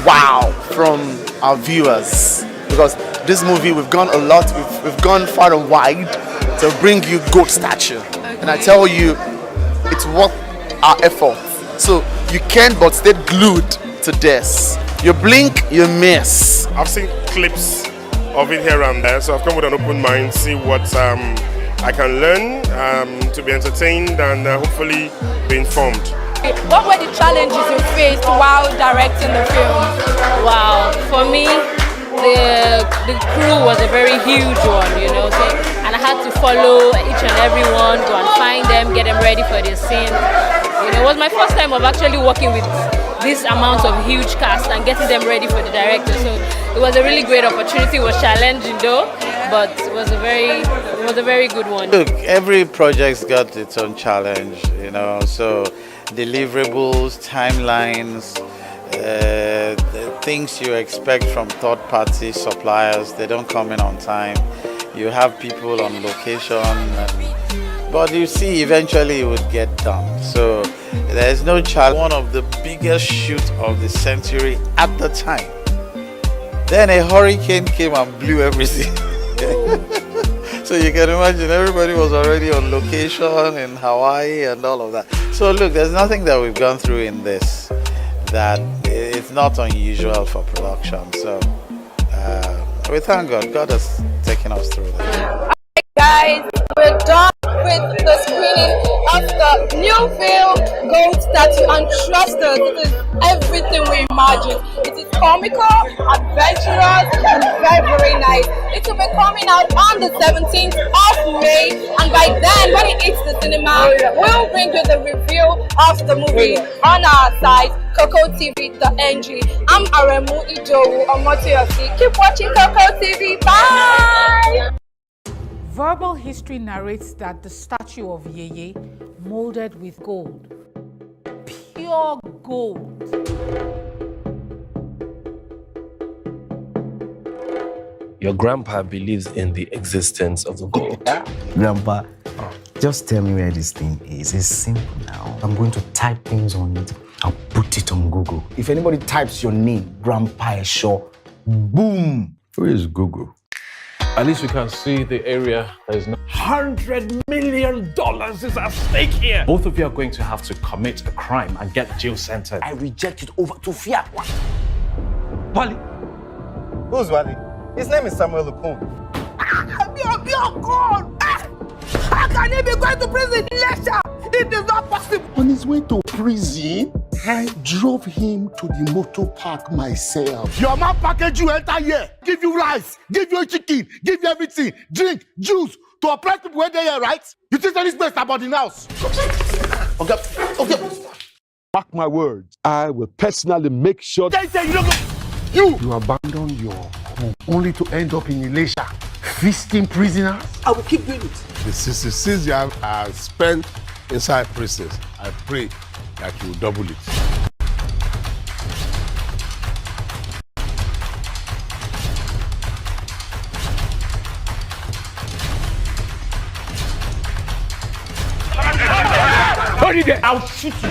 wow, from our viewers. Because this movie, we've gone a lot, we've gone far and wide to bring you goat stature. Okay. And I tell you, it's worth our effort. So you can't but stay glued to this. You blink, you miss. I've seen clips of it here and there, so I've come with an open mind, see what I can learn, to be entertained and hopefully be informed. What were the challenges you faced while directing the film? Wow, for me, the crew was a very huge one, and I had to follow each and every one, go and find them, get them ready for the scene. It was my first time of actually working with this amount of huge cast and getting them ready for the director. So it was a really great opportunity. It was challenging though, but it was a very good one. Look, every project's got its own challenge, you know, so deliverables, timelines, the things you expect from third-party suppliers, they don't come in on time. You have people on location, but you see, eventually it would get done. So there's no challenge. One of the biggest shoots of the century at the time. Then a hurricane came and blew everything. So you can imagine everybody was already on location in Hawaii and all of that. So look, there's nothing that we've gone through in this that it's not unusual for production. So we thank God. God has taken us through that. Guys, we're done with the screening of the new film Gold Statue, and trust us, it is everything we imagined. It is comical, adventurous, and very, very nice. It will be coming out on the 17th of May, and by then, when it hits the cinema, we'll bring you the review of the movie on our site, KOKOTV.ng. I'm Aremu Ijowu Omotoyosi. Keep watching KOKO TV. Bye! Verbal history narrates that the statue of Yeye, molded with gold, pure gold. Your grandpa believes in the existence of the gold. Grandpa, just tell me where this thing is. It's simple now. I'm going to type things on it. I'll put it on Google. If anybody types your name, Grandpa Esho, boom. Where is Google? At least we can see the area. There's no $100 million is at stake here. Both of you are going to have to commit a crime and get jail sentenced. I reject it over to Fiat. Wally. Who's Wally? His name is Samuel Lupone. How can he be going to prison later? It is not possible. On his way to prison, I drove him to the motor park myself. Your man package you enter here, give you rice, give you chicken, give you everything, drink, juice, to oppress people when they're here, right? You think that this place about the house? Okay. Mark my words, I will personally make sure you abandon your home only to end up in Elisha, feasting prisoners. I will keep doing it. The 66 years I spent inside prisons, I pray that you will double it. I'll shoot you.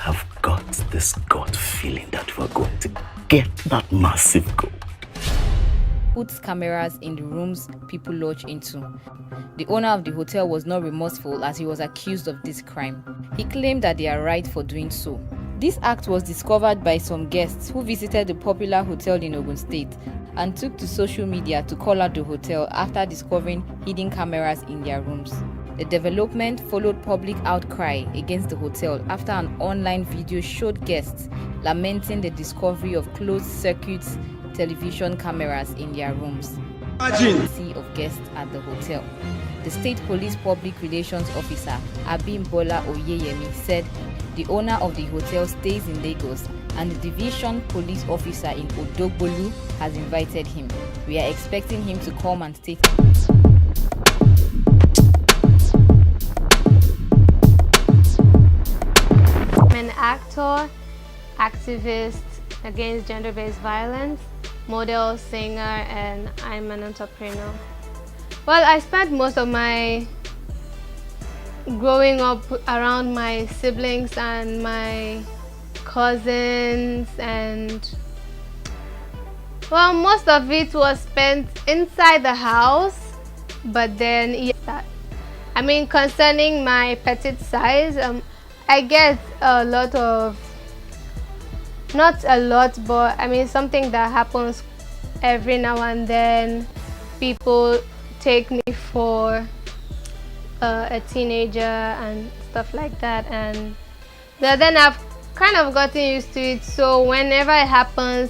I've got this gut feeling that we're going to get that massive gold. Puts cameras in the rooms people lodge into. The owner of the hotel was not remorseful as he was accused of this crime. He claimed that they are right for doing so. This act was discovered by some guests who visited the popular hotel in Ogun State and took to social media to call out the hotel after discovering hidden cameras in their rooms. The development followed public outcry against the hotel after an online video showed guests lamenting the discovery of closed-circuit television cameras in their rooms. Sea of guests at the hotel. The State Police Public Relations Officer Abimbola Oyeyemi said the owner of the hotel stays in Lagos and the Division Police Officer in Odogbolu has invited him. We are expecting him to come and take. I'm an actor, activist against gender-based violence, model, singer, and I'm an entrepreneur. Well, I spent most of my growing up around my siblings and my cousins, and well, most of it was spent inside the house, but then I mean, concerning my petite size, I get a lot of, not a lot, but I mean something that happens every now and then. People take me for a teenager and stuff like that, and then I've kind of gotten used to it, so whenever it happens